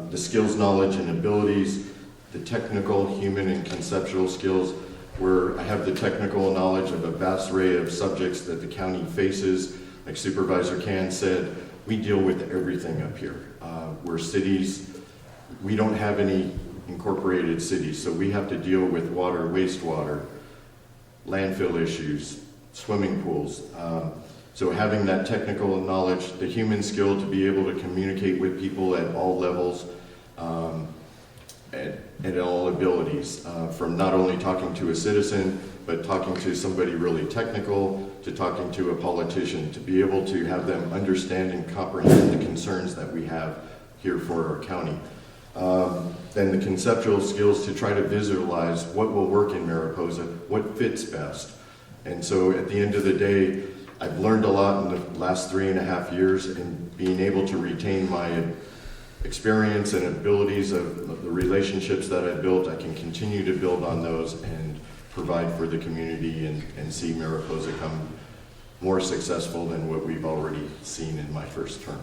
the skills, knowledge, and abilities, the technical, human, and conceptual skills, where I have the technical knowledge of a vast array of subjects that the county faces. Like Supervisor Can said, we deal with everything up here. We're cities. We don't have any incorporated cities, so we have to deal with water, wastewater, landfill issues, swimming pools. So having that technical knowledge, the human skill to be able to communicate with people at all levels, at all abilities, from not only talking to a citizen, but talking to somebody really technical, to talking to a politician, to be able to have them understand and comprehend the concerns that we have here for our county. Then the conceptual skills to try to visualize what will work in Mariposa, what fits best. And so at the end of the day, I've learned a lot in the last 3.5 years, and being able to retain my experience and abilities of the relationships that I've built, I can continue to build on those and provide for the community and see Mariposa come more successful than what we've already seen in my first term.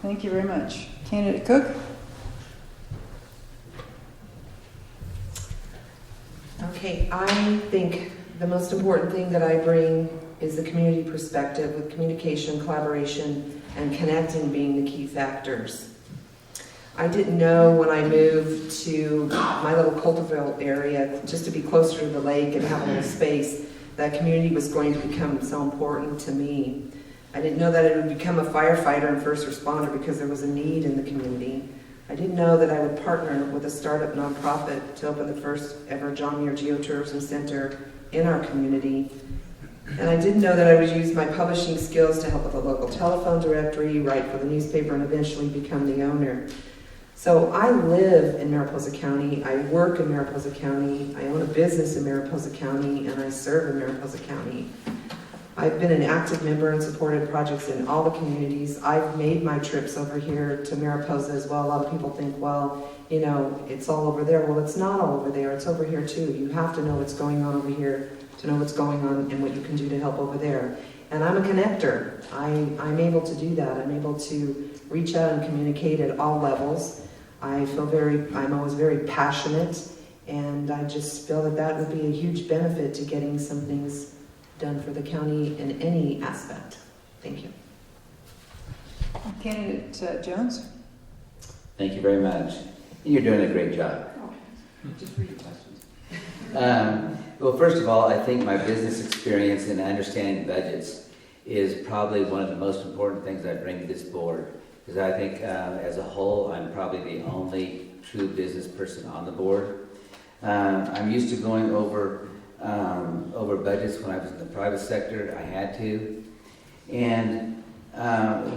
Thank you very much. Candidate Cook? Okay, I think the most important thing that I bring is the community perspective, with communication, collaboration, and connecting being the key factors. I didn't know when I moved to my little Coulterville area, just to be closer to the lake and have a little space, that community was going to become so important to me. I didn't know that it would become a firefighter and first responder because there was a need in the community. I didn't know that I would partner with a startup nonprofit to open the first ever John Muir Geotourism Center in our community. And I didn't know that I would use my publishing skills to help with a local telephone directory, write for the newspaper, and eventually become the owner. So I live in Mariposa County, I work in Mariposa County, I own a business in Mariposa County, and I serve in Mariposa County. I've been an active member and supported projects in all the communities. I've made my trips over here to Mariposa as well. A lot of people think, well, you know, it's all over there. Well, it's not all over there, it's over here too. You have to know what's going on over here to know what's going on and what you can do to help over there. And I'm a connector. I'm able to do that. I'm able to reach out and communicate at all levels. I'm always very passionate, and I just feel that that would be a huge benefit to getting some things done for the county in any aspect. Thank you. Candidate Jones? Thank you very much. You're doing a great job. Just read your questions. Well, first of all, I think my business experience and understanding budgets is probably one of the most important things I bring to this board. Because I think as a whole, I'm probably the only true business person on the board. I'm used to going over budgets when I was in the private sector. I had to. And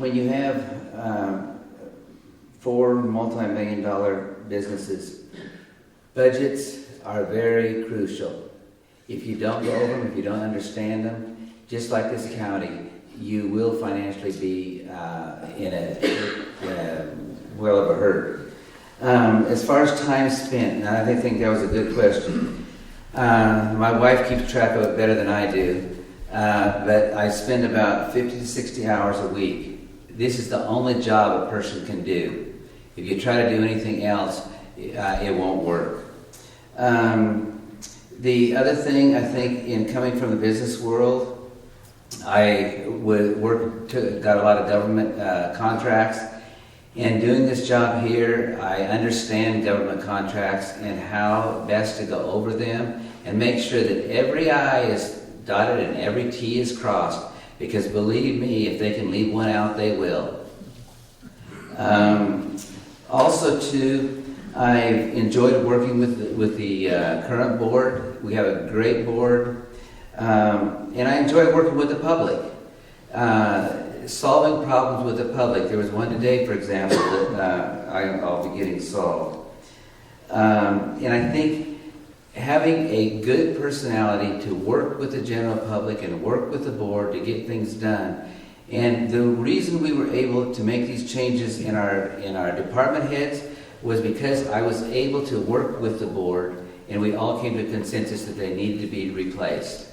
when you have 4 multi-million-dollar businesses, budgets are very crucial. If you don't go over them, if you don't understand them, just like this county, you will financially be in a well of a hurt. As far as time spent, and I think that was a good question. My wife keeps track of it better than I do, but I spend about 50 to 60 hours a week. This is the only job a person can do. If you try to do anything else, it won't work. The other thing, I think, in coming from the business world, I got a lot of government contracts. In doing this job here, I understand government contracts and how best to go over them and make sure that every I is dotted and every T is crossed, because believe me, if they can leave one out, they will. Also, too, I've enjoyed working with the current board. We have a great board. And I enjoy working with the public, solving problems with the public. There was one today, for example, that I'll be getting solved. And I think having a good personality to work with the general public and work with the board to get things done. And the reason we were able to make these changes in our department heads was because I was able to work with the board, and we all came to a consensus that they needed to be replaced.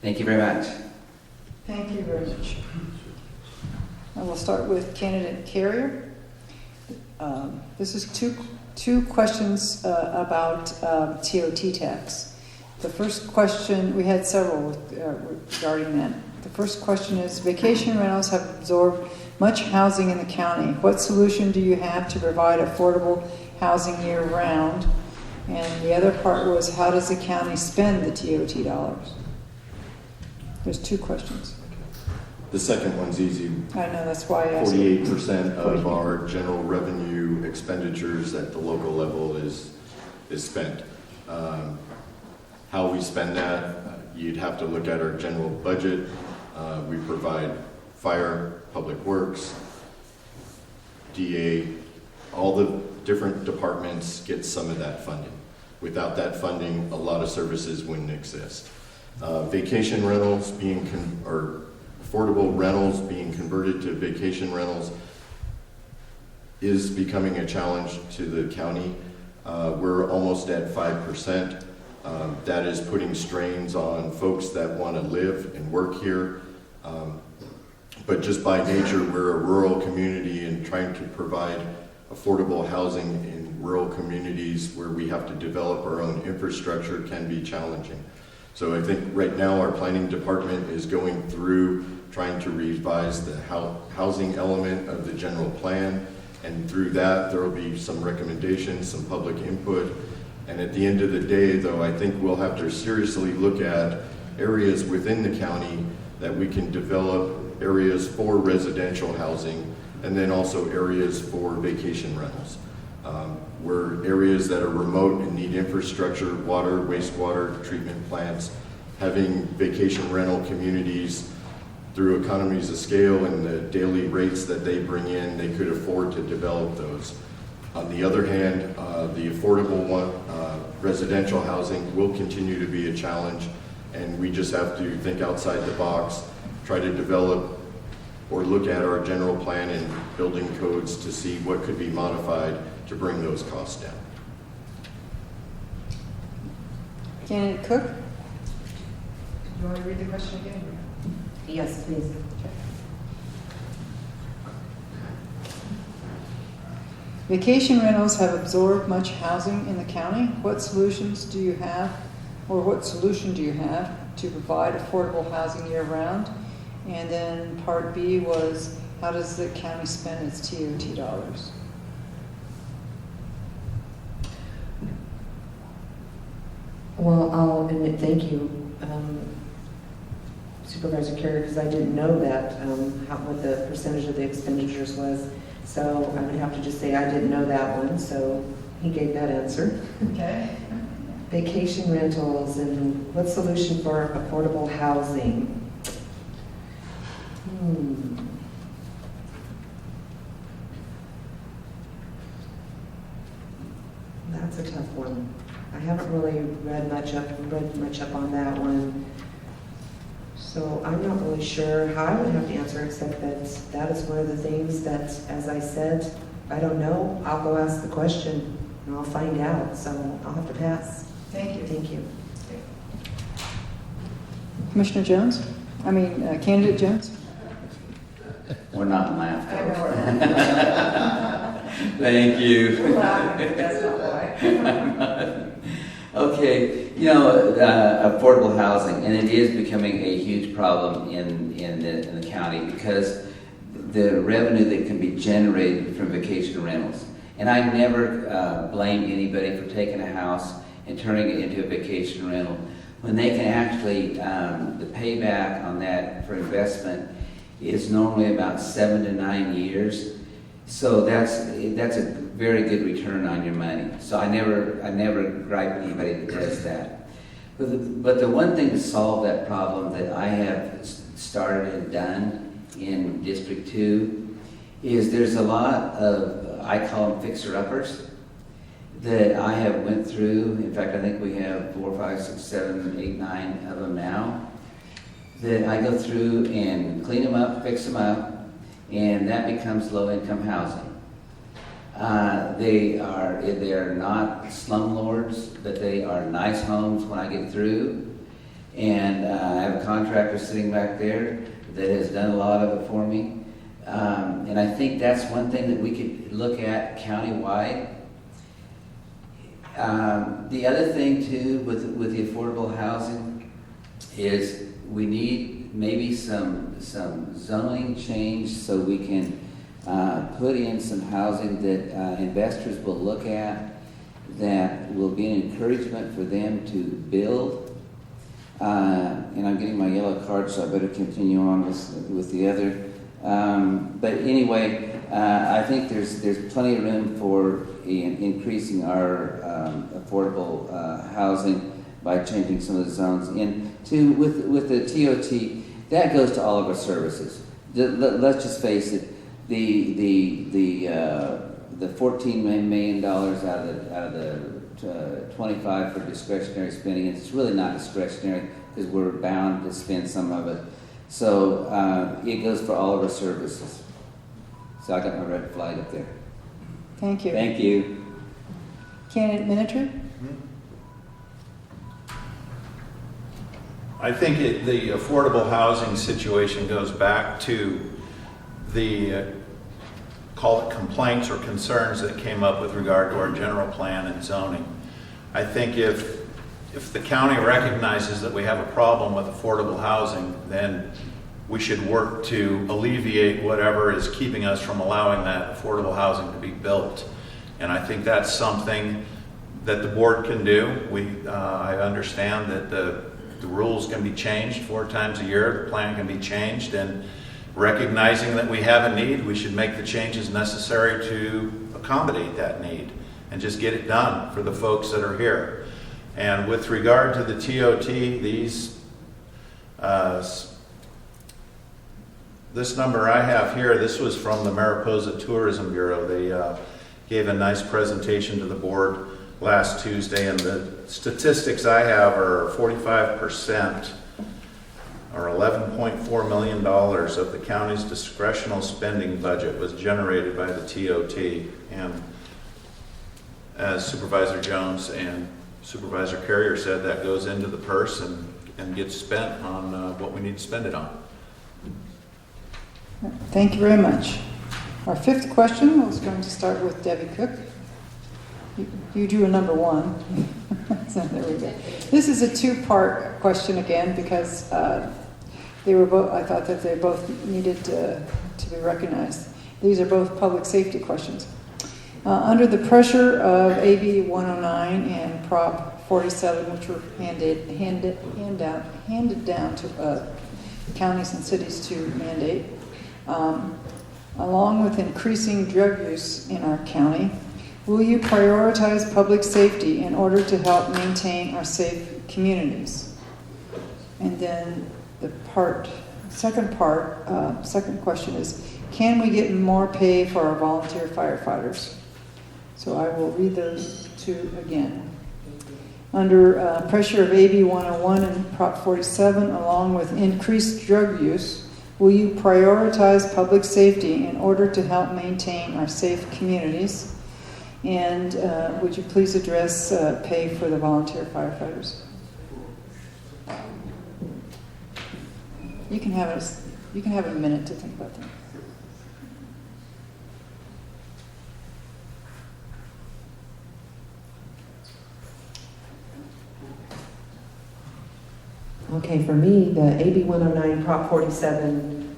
Thank you very much. Thank you very much. I will start with candidate Carrier. This is two questions about TOT tax. The first question, we had several regarding that. The first question is, vacation rentals have absorbed much housing in the county. What solution do you have to provide affordable housing year-round? And the other part was, how does the county spend the TOT dollars? There's 2 questions. The second one's easy. I know, that's why I asked. 48% of our general revenue expenditures at the local level is spent. How we spend that, you'd have to look at our general budget. We provide fire, public works, DA, all the different departments get some of that funding. Without that funding, a lot of services wouldn't exist. Vacation rentals or affordable rentals being converted to vacation rentals is becoming a challenge to the county. We're almost at 5%. That is putting strains on folks that want to live and work here. But just by nature, we're a rural community, and trying to provide affordable housing in rural communities where we have to develop our own infrastructure can be challenging. So I think right now our planning department is going through trying to revise the housing element of the general plan, and through that there will be some recommendations, some public input. And at the end of the day, though, I think we'll have to seriously look at areas within the county that we can develop areas for residential housing, and then also areas for vacation rentals. Where areas that are remote and need infrastructure, water, wastewater treatment plants, having vacation rental communities through economies of scale and the daily rates that they bring in, they could afford to develop those. On the other hand, the affordable residential housing will continue to be a challenge, and we just have to think outside the box, try to develop or look at our general plan and building codes to see what could be modified to bring those costs down. Candidate Cook? Do you want to read the question again? Yes, please. Vacation rentals have absorbed much housing in the county. What solutions do you have, or what solution do you have to provide affordable housing year-round? And then part B was, how does the county spend its TOT dollars? Well, I'll admit thank you, Supervisor Carey, because I didn't know that, what the percentage of the expenditures was. So I would have to just say I didn't know that one, so he gave that answer. Okay. Vacation rentals and what solution for affordable housing? That's a tough one. I haven't really read much up on that one. So I'm not really sure how I would have to answer, except that is one of the things that, as I said, I don't know. I'll go ask the question and I'll find out. So I'll have to pass. Thank you. Thank you. Commissioner Jones? Candidate Jones? We're not laughing. Thank you. That's not why. Okay, affordable housing, and it is becoming a huge problem in the county because the revenue that can be generated from vacation rentals. And I never blame anybody for taking a house and turning it into a vacation rental when they can actually, the payback on that for investment is normally about 7 to 9 years. So that's a very good return on your money. So I never gripe anybody that does that. But the one thing to solve that problem that I have started and done in District 2 is there's a lot of, I call them fixer-uppers, that I have went through. In fact, I think we have 4, 5, 6, 7, 8, 9 of them now, that I go through and clean them up, fix them up, and that becomes low-income housing. They are not slumlords, but they are nice homes when I get through. And I have a contractor sitting back there that has done a lot of it for me. And I think that's one thing that we could look at countywide. The other thing too with the affordable housing is we need maybe some zoning change so we can put in some housing that investors will look at, that will be an encouragement for them to build. And I'm getting my yellow card, so I better continue on with the other. But anyway, I think there's plenty of room for increasing our affordable housing by changing some of the zones. And with the TOT, that goes to all of our services. Let's just face it, the $14 million out of the 25 for discretionary spending. It's really not discretionary because we're bound to spend some of it. So it goes for all of our services. So I got my red flag up there. Thank you. Thank you. Candidate Minitor? I think the affordable housing situation goes back to the, call it complaints or concerns that came up with regard to our general plan and zoning. I think if the county recognizes that we have a problem with affordable housing, then we should work to alleviate whatever is keeping us from allowing that affordable housing to be built. And I think that's something that the board can do. I understand that the rules can be changed 4 times a year, the plan can be changed, and recognizing that we have a need, we should make the changes necessary to accommodate that need and just get it done for the folks that are here. And with regard to the TOT, this number I have here, this was from the Mariposa Tourism Bureau. They gave a nice presentation to the board last Tuesday, and the statistics I have are 45% or $11.4 million of the county's discretional spending budget was generated by the TOT. And as Supervisor Jones and Supervisor Carrier said, that goes into the purse and gets spent on what we need to spend it on. Thank you very much. Our 5th question was going to start with Debbie Cook. You do a number 1. So there we go. This is a 2-part question again because they were both. I thought that they both needed to be recognized. These are both public safety questions. Under the pressure of AB 109 and Prop 47, which were handed down to counties and cities to mandate, along with increasing drug use in our county, will you prioritize public safety in order to help maintain our safe communities? And then the second question is, can we get more pay for our volunteer firefighters? So I will read those 2 again. Under pressure of AB 101 and Prop 47, along with increased drug use, will you prioritize public safety in order to help maintain our safe communities? And would you please address pay for the volunteer firefighters? You can have a minute to think about that. Okay, for me, the AB 109, Prop 47,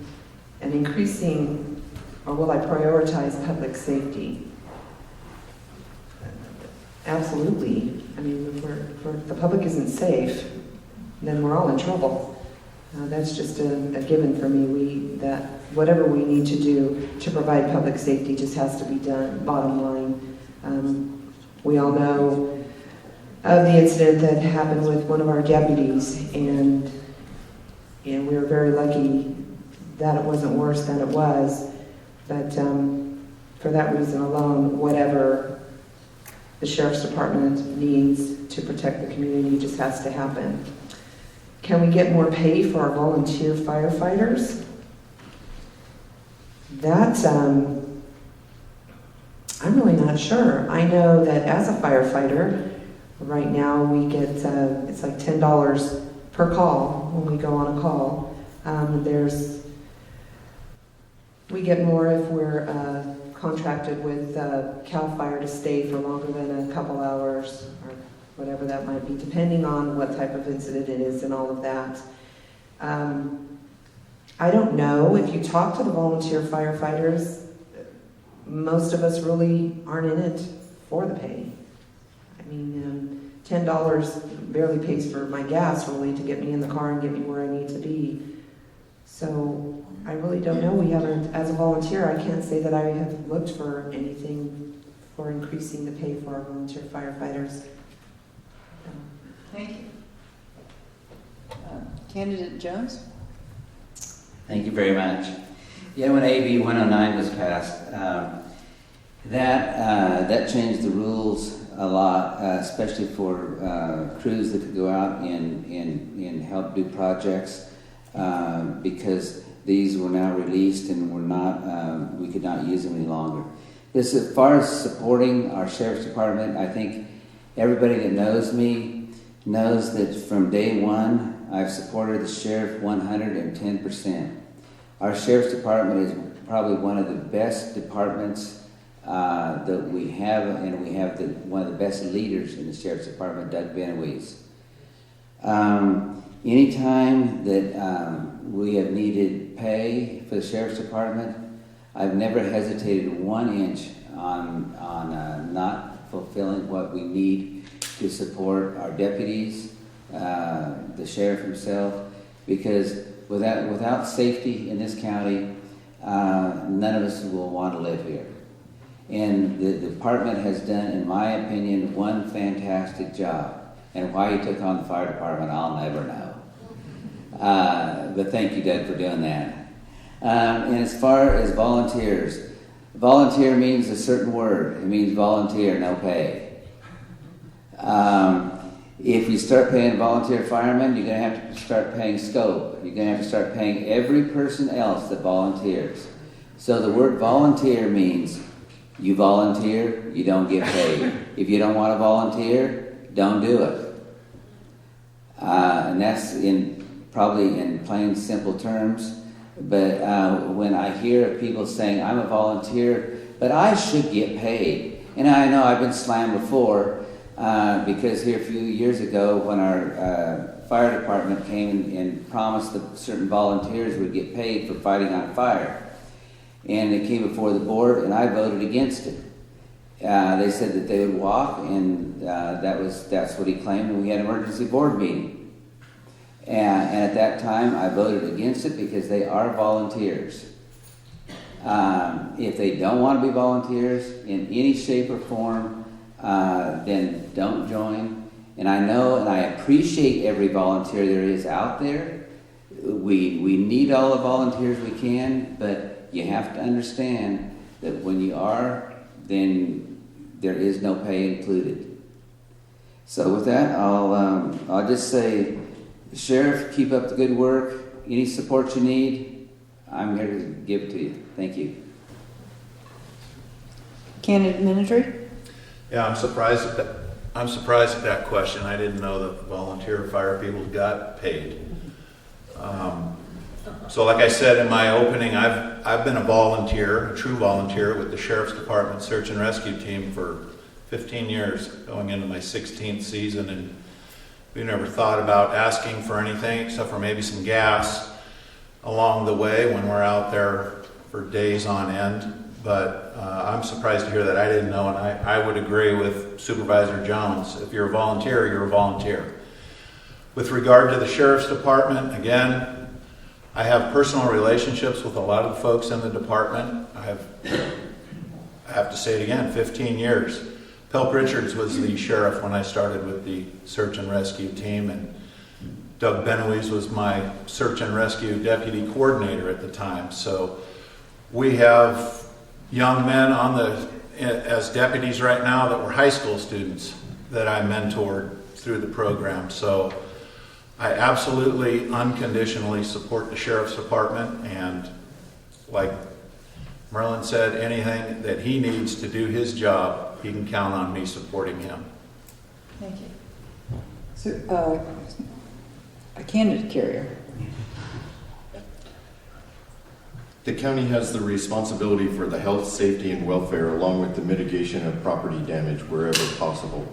and increasing, or will I prioritize public safety? Absolutely. I mean, if the public isn't safe, then we're all in trouble. That's just a given for me. That whatever we need to do to provide public safety just has to be done, bottom line. We all know of the incident that happened with one of our deputies, and we were very lucky that it wasn't worse than it was. But for that reason alone, whatever the sheriff's department needs to protect the community just has to happen. Can we get more pay for our volunteer firefighters? That's, I'm really not sure. I know that as a firefighter, right now we get, it's like $10 per call when we go on a call. We get more if we're contracted with CAL FIRE to stay for longer than a couple hours or whatever that might be, depending on what type of incident it is and all of that. I don't know. If you talk to the volunteer firefighters, most of us really aren't in it for the pay. I mean, $10 barely pays for my gas, really, to get me in the car and get me where I need to be. So I really don't know. We haven't, as a volunteer, I can't say that I have looked for anything for increasing the pay for our volunteer firefighters. Thank you. Candidate Jones? Thank you very much. Yeah, when AB 109 was passed, that changed the rules a lot, especially for crews that could go out and help do projects, because these were now released and we could not use them any longer. As far as supporting our Sheriff's Department, I think everybody that knows me knows that from day one, I've supported the Sheriff 110%. Our Sheriff's Department is probably one of the best departments that we have, and we have one of the best leaders in the Sheriff's Department, Doug Benawies. Anytime that we have needed pay for the Sheriff's Department, I've never hesitated 1 inch on not fulfilling what we need to support our deputies, the sheriff himself, because without safety in this county, none of us will want to live here. And the department has done, in my opinion, one fantastic job. And why he took on the fire department, I'll never know. But thank you, Doug, for doing that. And as far as volunteers, volunteer means a certain word. It means volunteer, no pay. If you start paying volunteer firemen, you're going to have to start paying scope. You're going to have to start paying every person else that volunteers. So the word volunteer means you volunteer, you don't get paid. If you don't want to volunteer, don't do it. And that's probably in plain, simple terms. But when I hear people saying, I'm a volunteer, but I should get paid. And I know I've been slammed before, because here a few years ago when our fire department came and promised that certain volunteers would get paid for fighting on fire. And it came before the board, and I voted against it. They said that they would walk, and that's what he claimed, and we had an emergency board meeting. And at that time, I voted against it because they are volunteers. If they don't want to be volunteers in any shape or form, then don't join. And I know and I appreciate every volunteer there is out there. We need all the volunteers we can, but you have to understand that when you are, then there is no pay included. So with that, I'll just say, Sheriff, keep up the good work. Any support you need, I'm here to give it to you. Thank you. Candidate Ministry? Yeah, I'm surprised at that question. I didn't know that volunteer fire people got paid. So like I said in my opening, I've been a volunteer, a true volunteer with the Sheriff's Department Search and Rescue Team for 15 years, going into my 16th season, and we never thought about asking for anything except for maybe some gas along the way when we're out there for days on end. But I'm surprised to hear that. I didn't know, and I would agree with Supervisor Jones. If you're a volunteer, you're a volunteer. With regard to the Sheriff's Department, again, I have personal relationships with a lot of the folks in the department. I have to say it again, 15 years. Pelp Richards was the sheriff when I started with the search and rescue team, and Doug Benawies was my search and rescue deputy coordinator at the time. So we have young men as deputies right now that were high school students that I mentored through the program. So I absolutely unconditionally support the Sheriff's Department, and like Merlin said, anything that he needs to do his job, he can count on me supporting him. Thank you. So, a candidate carrier. The county has the responsibility for the health, safety, and welfare, along with the mitigation of property damage wherever possible.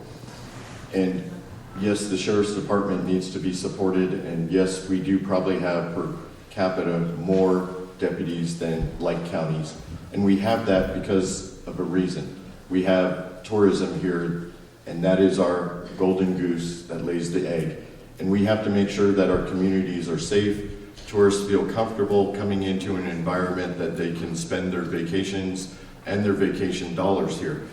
And yes, the Sheriff's Department needs to be supported, and yes, we do probably have per capita more deputies than like counties. And we have that because of a reason. We have tourism here, and that is our golden goose that lays the egg. And we have to make sure that our communities are safe, tourists feel comfortable coming into an environment that they can spend their vacations and their vacation dollars here.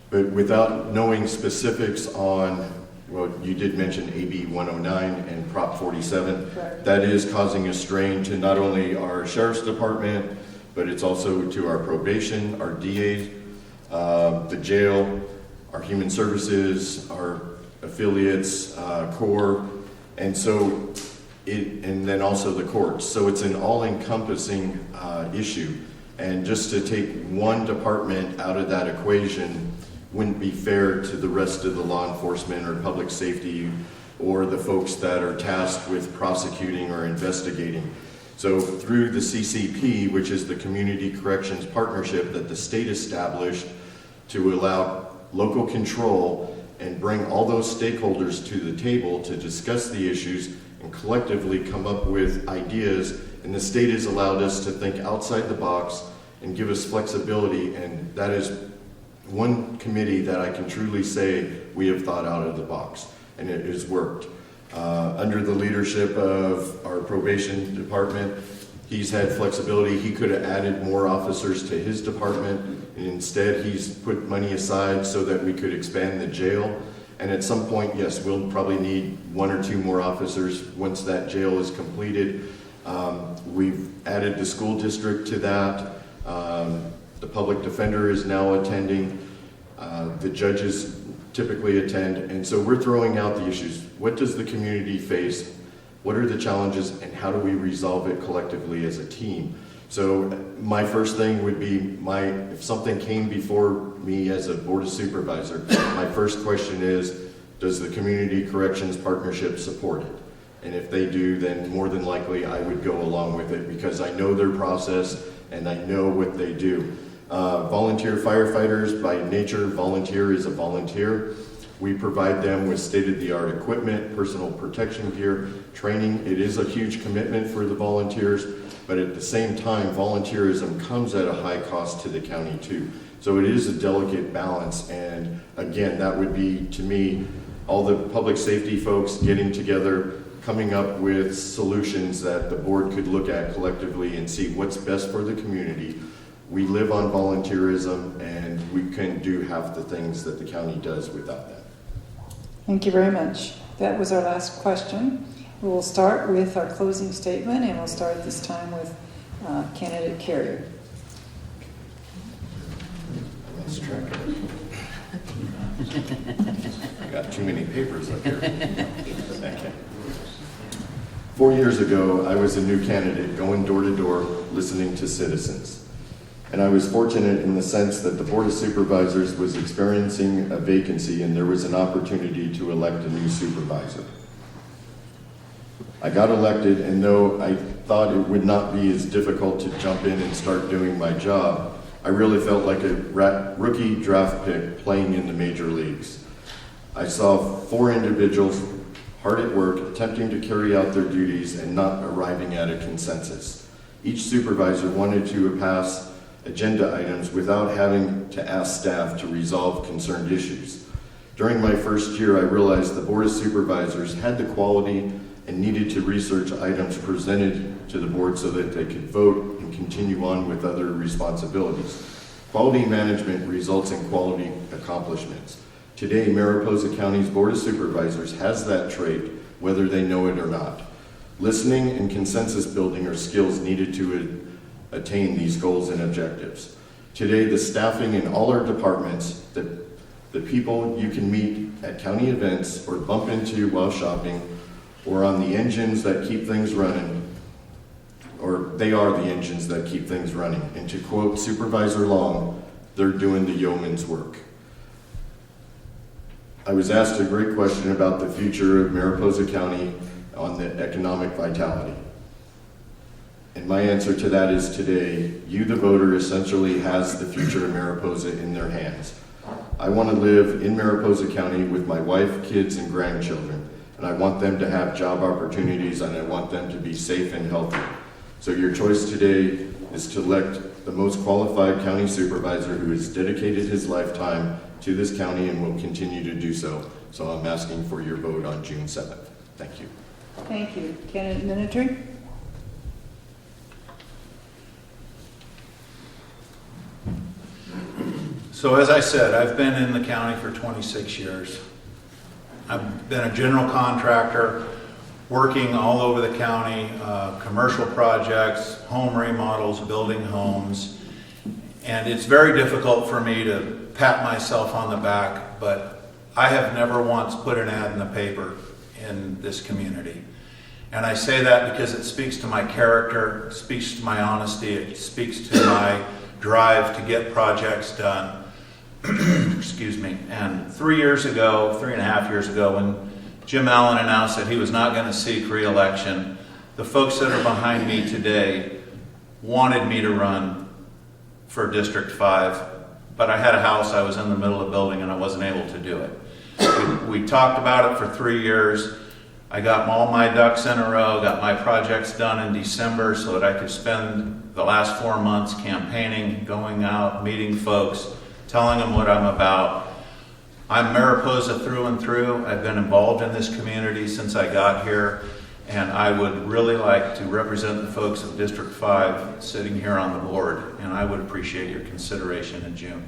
But without knowing specifics on, well, you did mention AB 109 and Prop 47. Correct. That is causing a strain to not only our Sheriff's Department, but it's also to our probation, our DA, the jail, our human services, our affiliates, core, and so and then also the courts. So it's an all-encompassing issue. And just to take one department out of that equation wouldn't be fair to the rest of the law enforcement or public safety or the folks that are tasked with prosecuting or investigating. So through the CCP, which is the Community Corrections Partnership that the state established to allow local control and bring all those stakeholders to the table to discuss the issues and collectively come up with ideas, and the state has allowed us to think outside the box and give us flexibility, and that is one committee that I can truly say we have thought out of the box, and it has worked. Under the leadership of our probation department, he's had flexibility. He could have added more officers to his department, and instead he's put money aside so that we could expand the jail. And at some point, yes, we'll probably need 1 or 2 more officers once that jail is completed. We've added the school district to that. The public defender is now attending. The judges typically attend. And so we're throwing out the issues. What does the community face? What are the challenges, and how do we resolve it collectively as a team? So my first thing would be, if something came before me as a board of supervisor, my first question is, does the Community Corrections Partnership support it? And if they do, then more than likely I would go along with it because I know their process and I know what they do. Volunteer firefighters, by nature, volunteer is a volunteer. We provide them with state-of-the-art equipment, personal protection gear, training. It is a huge commitment for the volunteers, but at the same time, volunteerism comes at a high cost to the county too. So it is a delicate balance, and again, that would be, to me, all the public safety folks getting together, coming up with solutions that the board could look at collectively and see what's best for the community. We live on volunteerism, and we can do half the things that the county does without that. Thank you very much. That was our last question. We'll start with our closing statement, and we'll start this time with candidate Carrier. I lost track of it. I got too many papers up here. Okay. 4 years ago, I was a new candidate going door to door listening to citizens. And I was fortunate in the sense that the Board of Supervisors was experiencing a vacancy and there was an opportunity to elect a new supervisor. I got elected, and though I thought it would not be as difficult to jump in and start doing my job, I really felt like a rookie draft pick playing in the major leagues. I saw 4 individuals hard at work, attempting to carry out their duties and not arriving at a consensus. Each supervisor wanted to pass agenda items without having to ask staff to resolve concerned issues. During my first year, I realized the Board of Supervisors had the quality and needed to research items presented to the board so that they could vote and continue on with other responsibilities. Quality management results in quality accomplishments. Today, Mariposa County's Board of Supervisors has that trait, whether they know it or not. Listening and consensus building are skills needed to attain these goals and objectives. Today, the staffing in all our departments, the people you can meet at county events or bump into while shopping, or on the engines that keep things running, or they are the engines that keep things running. And to quote Supervisor Long, they're doing the yeoman's work. I was asked a great question about the future of Mariposa County on the economic vitality. And my answer to that is today, you, the voter, essentially has the future of Mariposa in their hands. I want to live in Mariposa County with my wife, kids, and grandchildren. And I want them to have job opportunities, and I want them to be safe and healthy. So your choice today is to elect the most qualified county supervisor who has dedicated his lifetime to this county and will continue to do so. So I'm asking for your vote on June 7th. Thank you. Thank you. Candidate Minitry? So as I said, I've been in the county for 26 years. I've been a general contractor, working all over the county, commercial projects, home remodels, building homes. And it's very difficult for me to pat myself on the back, but I have never once put an ad in the paper in this community. And I say that because it speaks to my character, it speaks to my honesty, it speaks to my drive to get projects done. Excuse me. And 3.5 years ago, when Jim Allen announced that he was not going to seek re-election, the folks that are behind me today wanted me to run for District 5, but I had a house I was in the middle of building and I wasn't able to do it. We talked about it for 3 years. I got all my ducks in a row, got my projects done in December so that I could spend the last 4 months campaigning, going out, meeting folks, telling them what I'm about. I'm Mariposa through and through. I've been involved in this community since I got here, and I would really like to represent the folks of District 5 sitting here on the board, and I would appreciate your consideration in June.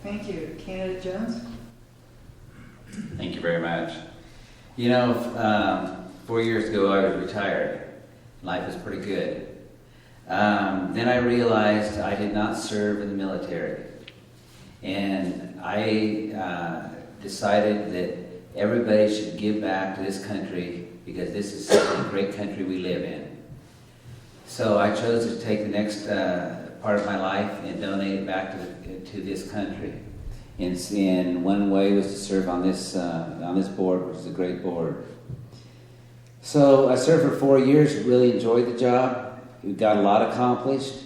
Thank you. Candidate Jones? Thank you very much. You know, 4 years ago I was retired. Life was pretty good. Then I realized I did not serve in the military. And I decided that everybody should give back to this country because this is such a great country we live in. So I chose to take the next part of my life and donate it back to this country. And one way was to serve on this board, which is a great board. So I served for 4 years, really enjoyed the job. We got a lot accomplished.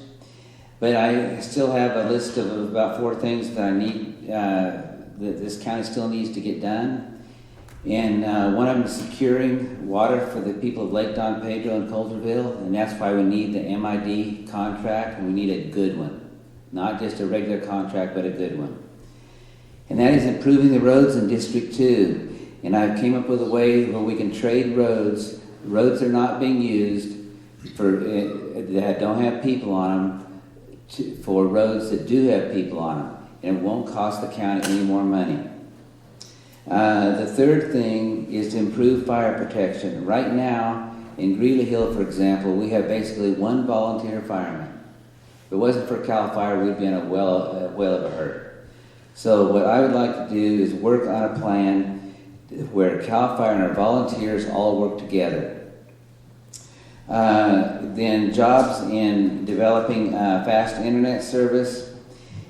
But I still have a list of about 4 things that I need, that this county still needs to get done. And one of them is securing water for the people of Lake Don Pedro and Coulterville, and that's why we need the MID contract, and we need a good one. Not just a regular contract, but a good one. And that is improving the roads in District 2. And I came up with a way where we can trade roads that are not being used that don't have people on them, for roads that do have people on them, and it won't cost the county any more money. The third thing is to improve fire protection. Right now, in Greeley Hill, for example, we have basically 1 volunteer fireman. If it wasn't for CAL FIRE, we'd be in a well of a hurt. So what I would like to do is work on a plan where CAL FIRE and our volunteers all work together. Then jobs in developing fast internet service.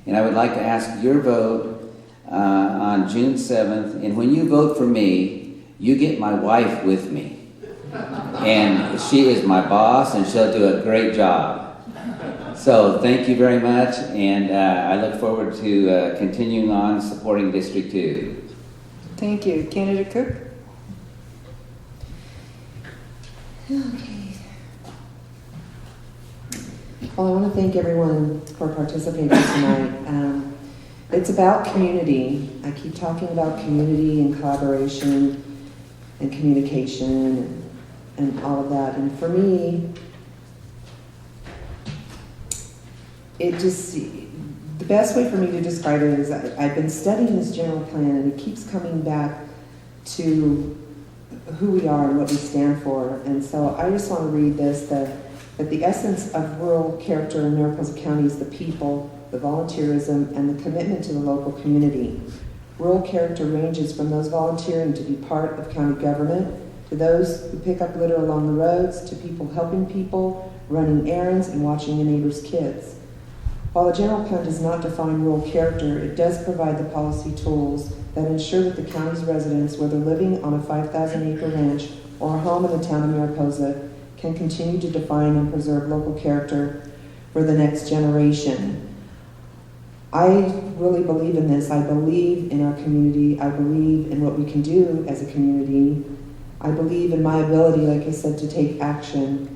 And I would like to ask your vote on June 7th. And when you vote for me, you get my wife with me. And she is my boss, and she'll do a great job. So thank you very much, and I look forward to continuing on supporting District 2. Thank you. Candidate Cook? Okay. Well, I want to thank everyone for participating tonight. It's about community. I keep talking about community and collaboration and communication and all of that. And for me, the best way for me to describe it is I've been studying this general plan, and it keeps coming back to who we are and what we stand for. And so I just want to read this, that the essence of rural character in Mariposa County is the people, the volunteerism, and the commitment to the local community. Rural character ranges from those volunteering to be part of county government, to those who pick up litter along the roads, to people helping people, running errands, and watching a neighbor's kids. While the general plan does not define rural character, it does provide the policy tools that ensure that the county's residents, whether living on a 5,000-acre ranch or a home in the town of Mariposa, can continue to define and preserve local character for the next generation. I really believe in this. I believe in our community. I believe in what we can do as a community. I believe in my ability, like I said, to take action.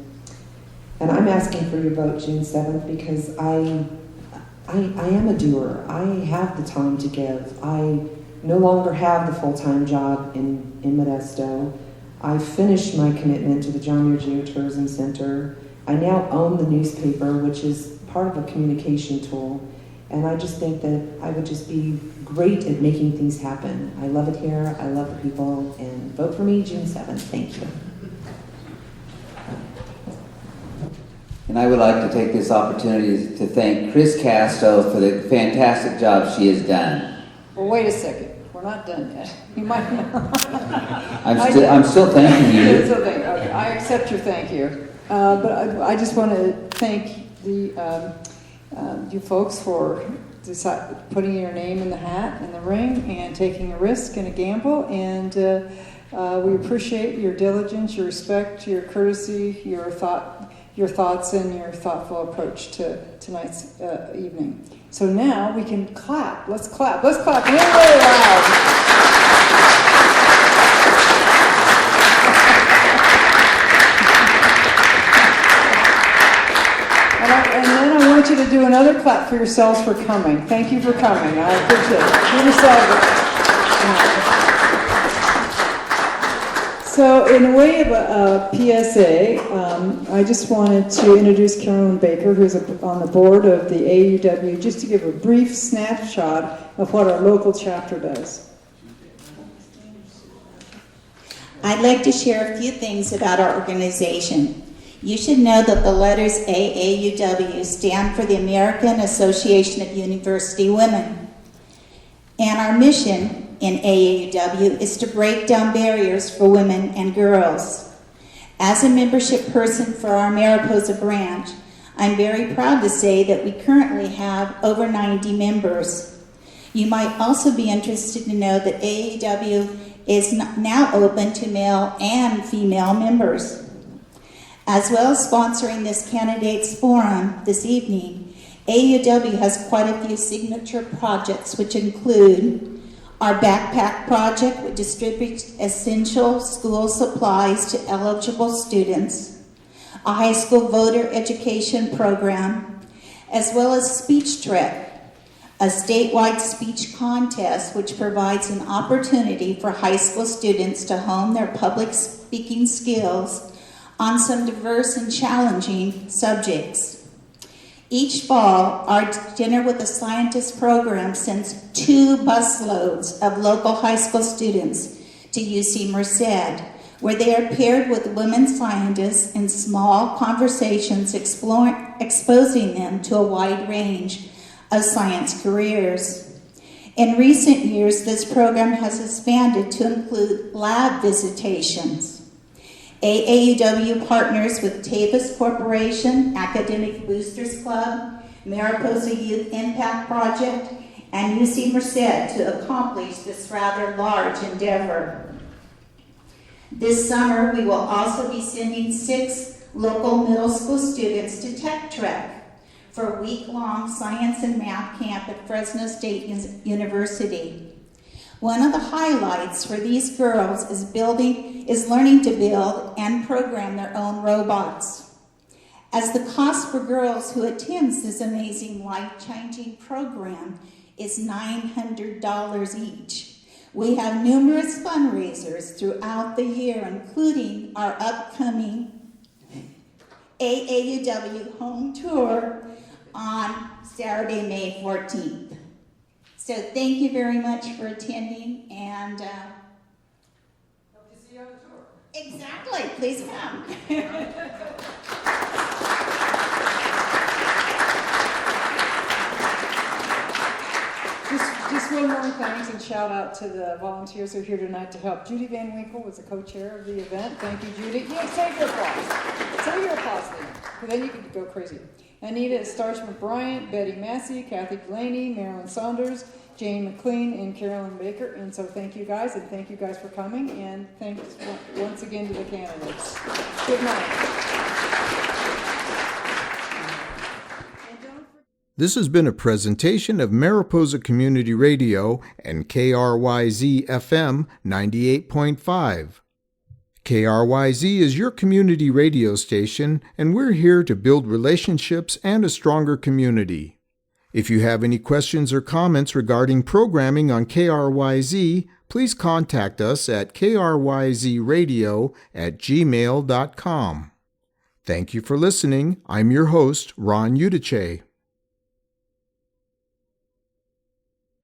And I'm asking for your vote June 7th because I am a doer. I have the time to give. I no longer have the full-time job in Modesto. I finished my commitment to the John Muir Geotourism Center. I now own the newspaper, which is part of a communication tool. And I just think that I would just be great at making things happen. I love it here. I love the people. And vote for me June 7th. Thank you. And I would like to take this opportunity to thank KRYZ Casto for the fantastic job she has done. Well, wait a second. We're not done yet. You might not. I'm still thanking you. Okay, I accept your thank you. But I just want to thank you folks for putting your name in the hat and the ring and taking a risk and a gamble. And we appreciate your diligence, your respect, your courtesy, your thoughts, and your thoughtful approach to tonight's evening. So now we can clap. Let's clap. Let's clap really, really loud. And then I want you to do another clap for yourselves for coming. Thank you for coming. I appreciate it. Give yourselves So in a way of a PSA, I just wanted to introduce Carolyn Baker, who's on the board of the AAUW, just to give a brief snapshot of what our local chapter does. I'd like to share a few things about our organization. You should know that the letters AAUW stand for the American Association of University Women. And our mission in AAUW is to break down barriers for women and girls. As a membership person for our Mariposa branch, I'm very proud to say that we currently have over 90 members. You might also be interested to know that AAUW is now open to male and female members. As well as sponsoring this candidates forum this evening, AAUW has quite a few signature projects, which include our backpack project, which distributes essential school supplies to eligible students, a high school voter education program, as well as Speech Trek, a statewide speech contest which provides an opportunity for high school students to hone their public speaking skills on some diverse and challenging subjects. Each fall, our Dinner with a Scientist program sends 2 busloads of local high school students to UC Merced, where they are paired with women scientists in small conversations exposing them to a wide range of science careers. In recent years, this program has expanded to include lab visitations. AAUW partners with Tavis Corporation, Academic Boosters Club, Mariposa Youth Impact Project, and UC Merced to accomplish this rather large endeavor. This summer, we will also be sending 6 local middle school students to Tech Trek for a week-long science and math camp at Fresno State University. One of the highlights for these girls is learning to build and program their own robots. As the cost for girls who attends this amazing life-changing program is $900 each, we have numerous fundraisers throughout the year, including our upcoming AAUW home tour on Saturday, May 14th. So thank you very much for attending, and hope to see you on the tour. Exactly, please come. Just one more thanks and shout out to the volunteers who are here tonight to help. Judy Van Winkle was the co-chair of the event. Thank you, Judy. Yeah, save your applause. Save your applause then you can go crazy. Anita Starchman Bryant, Betty Massey, Kathy Delaney, Marilyn Saunders, Jane McLean, and Carolyn Baker. And so thank you guys, and thank you guys for coming, and thanks once again to the candidates. Good night. This has been a presentation of Mariposa Community Radio and KRYZ FM 98.5. KRYZ is your community radio station, and we're here to build relationships and a stronger community. If you have any questions or comments regarding programming on KRYZ, please contact us at kryzradio@gmail.com. Thank you for listening. I'm your host, Ron Udice.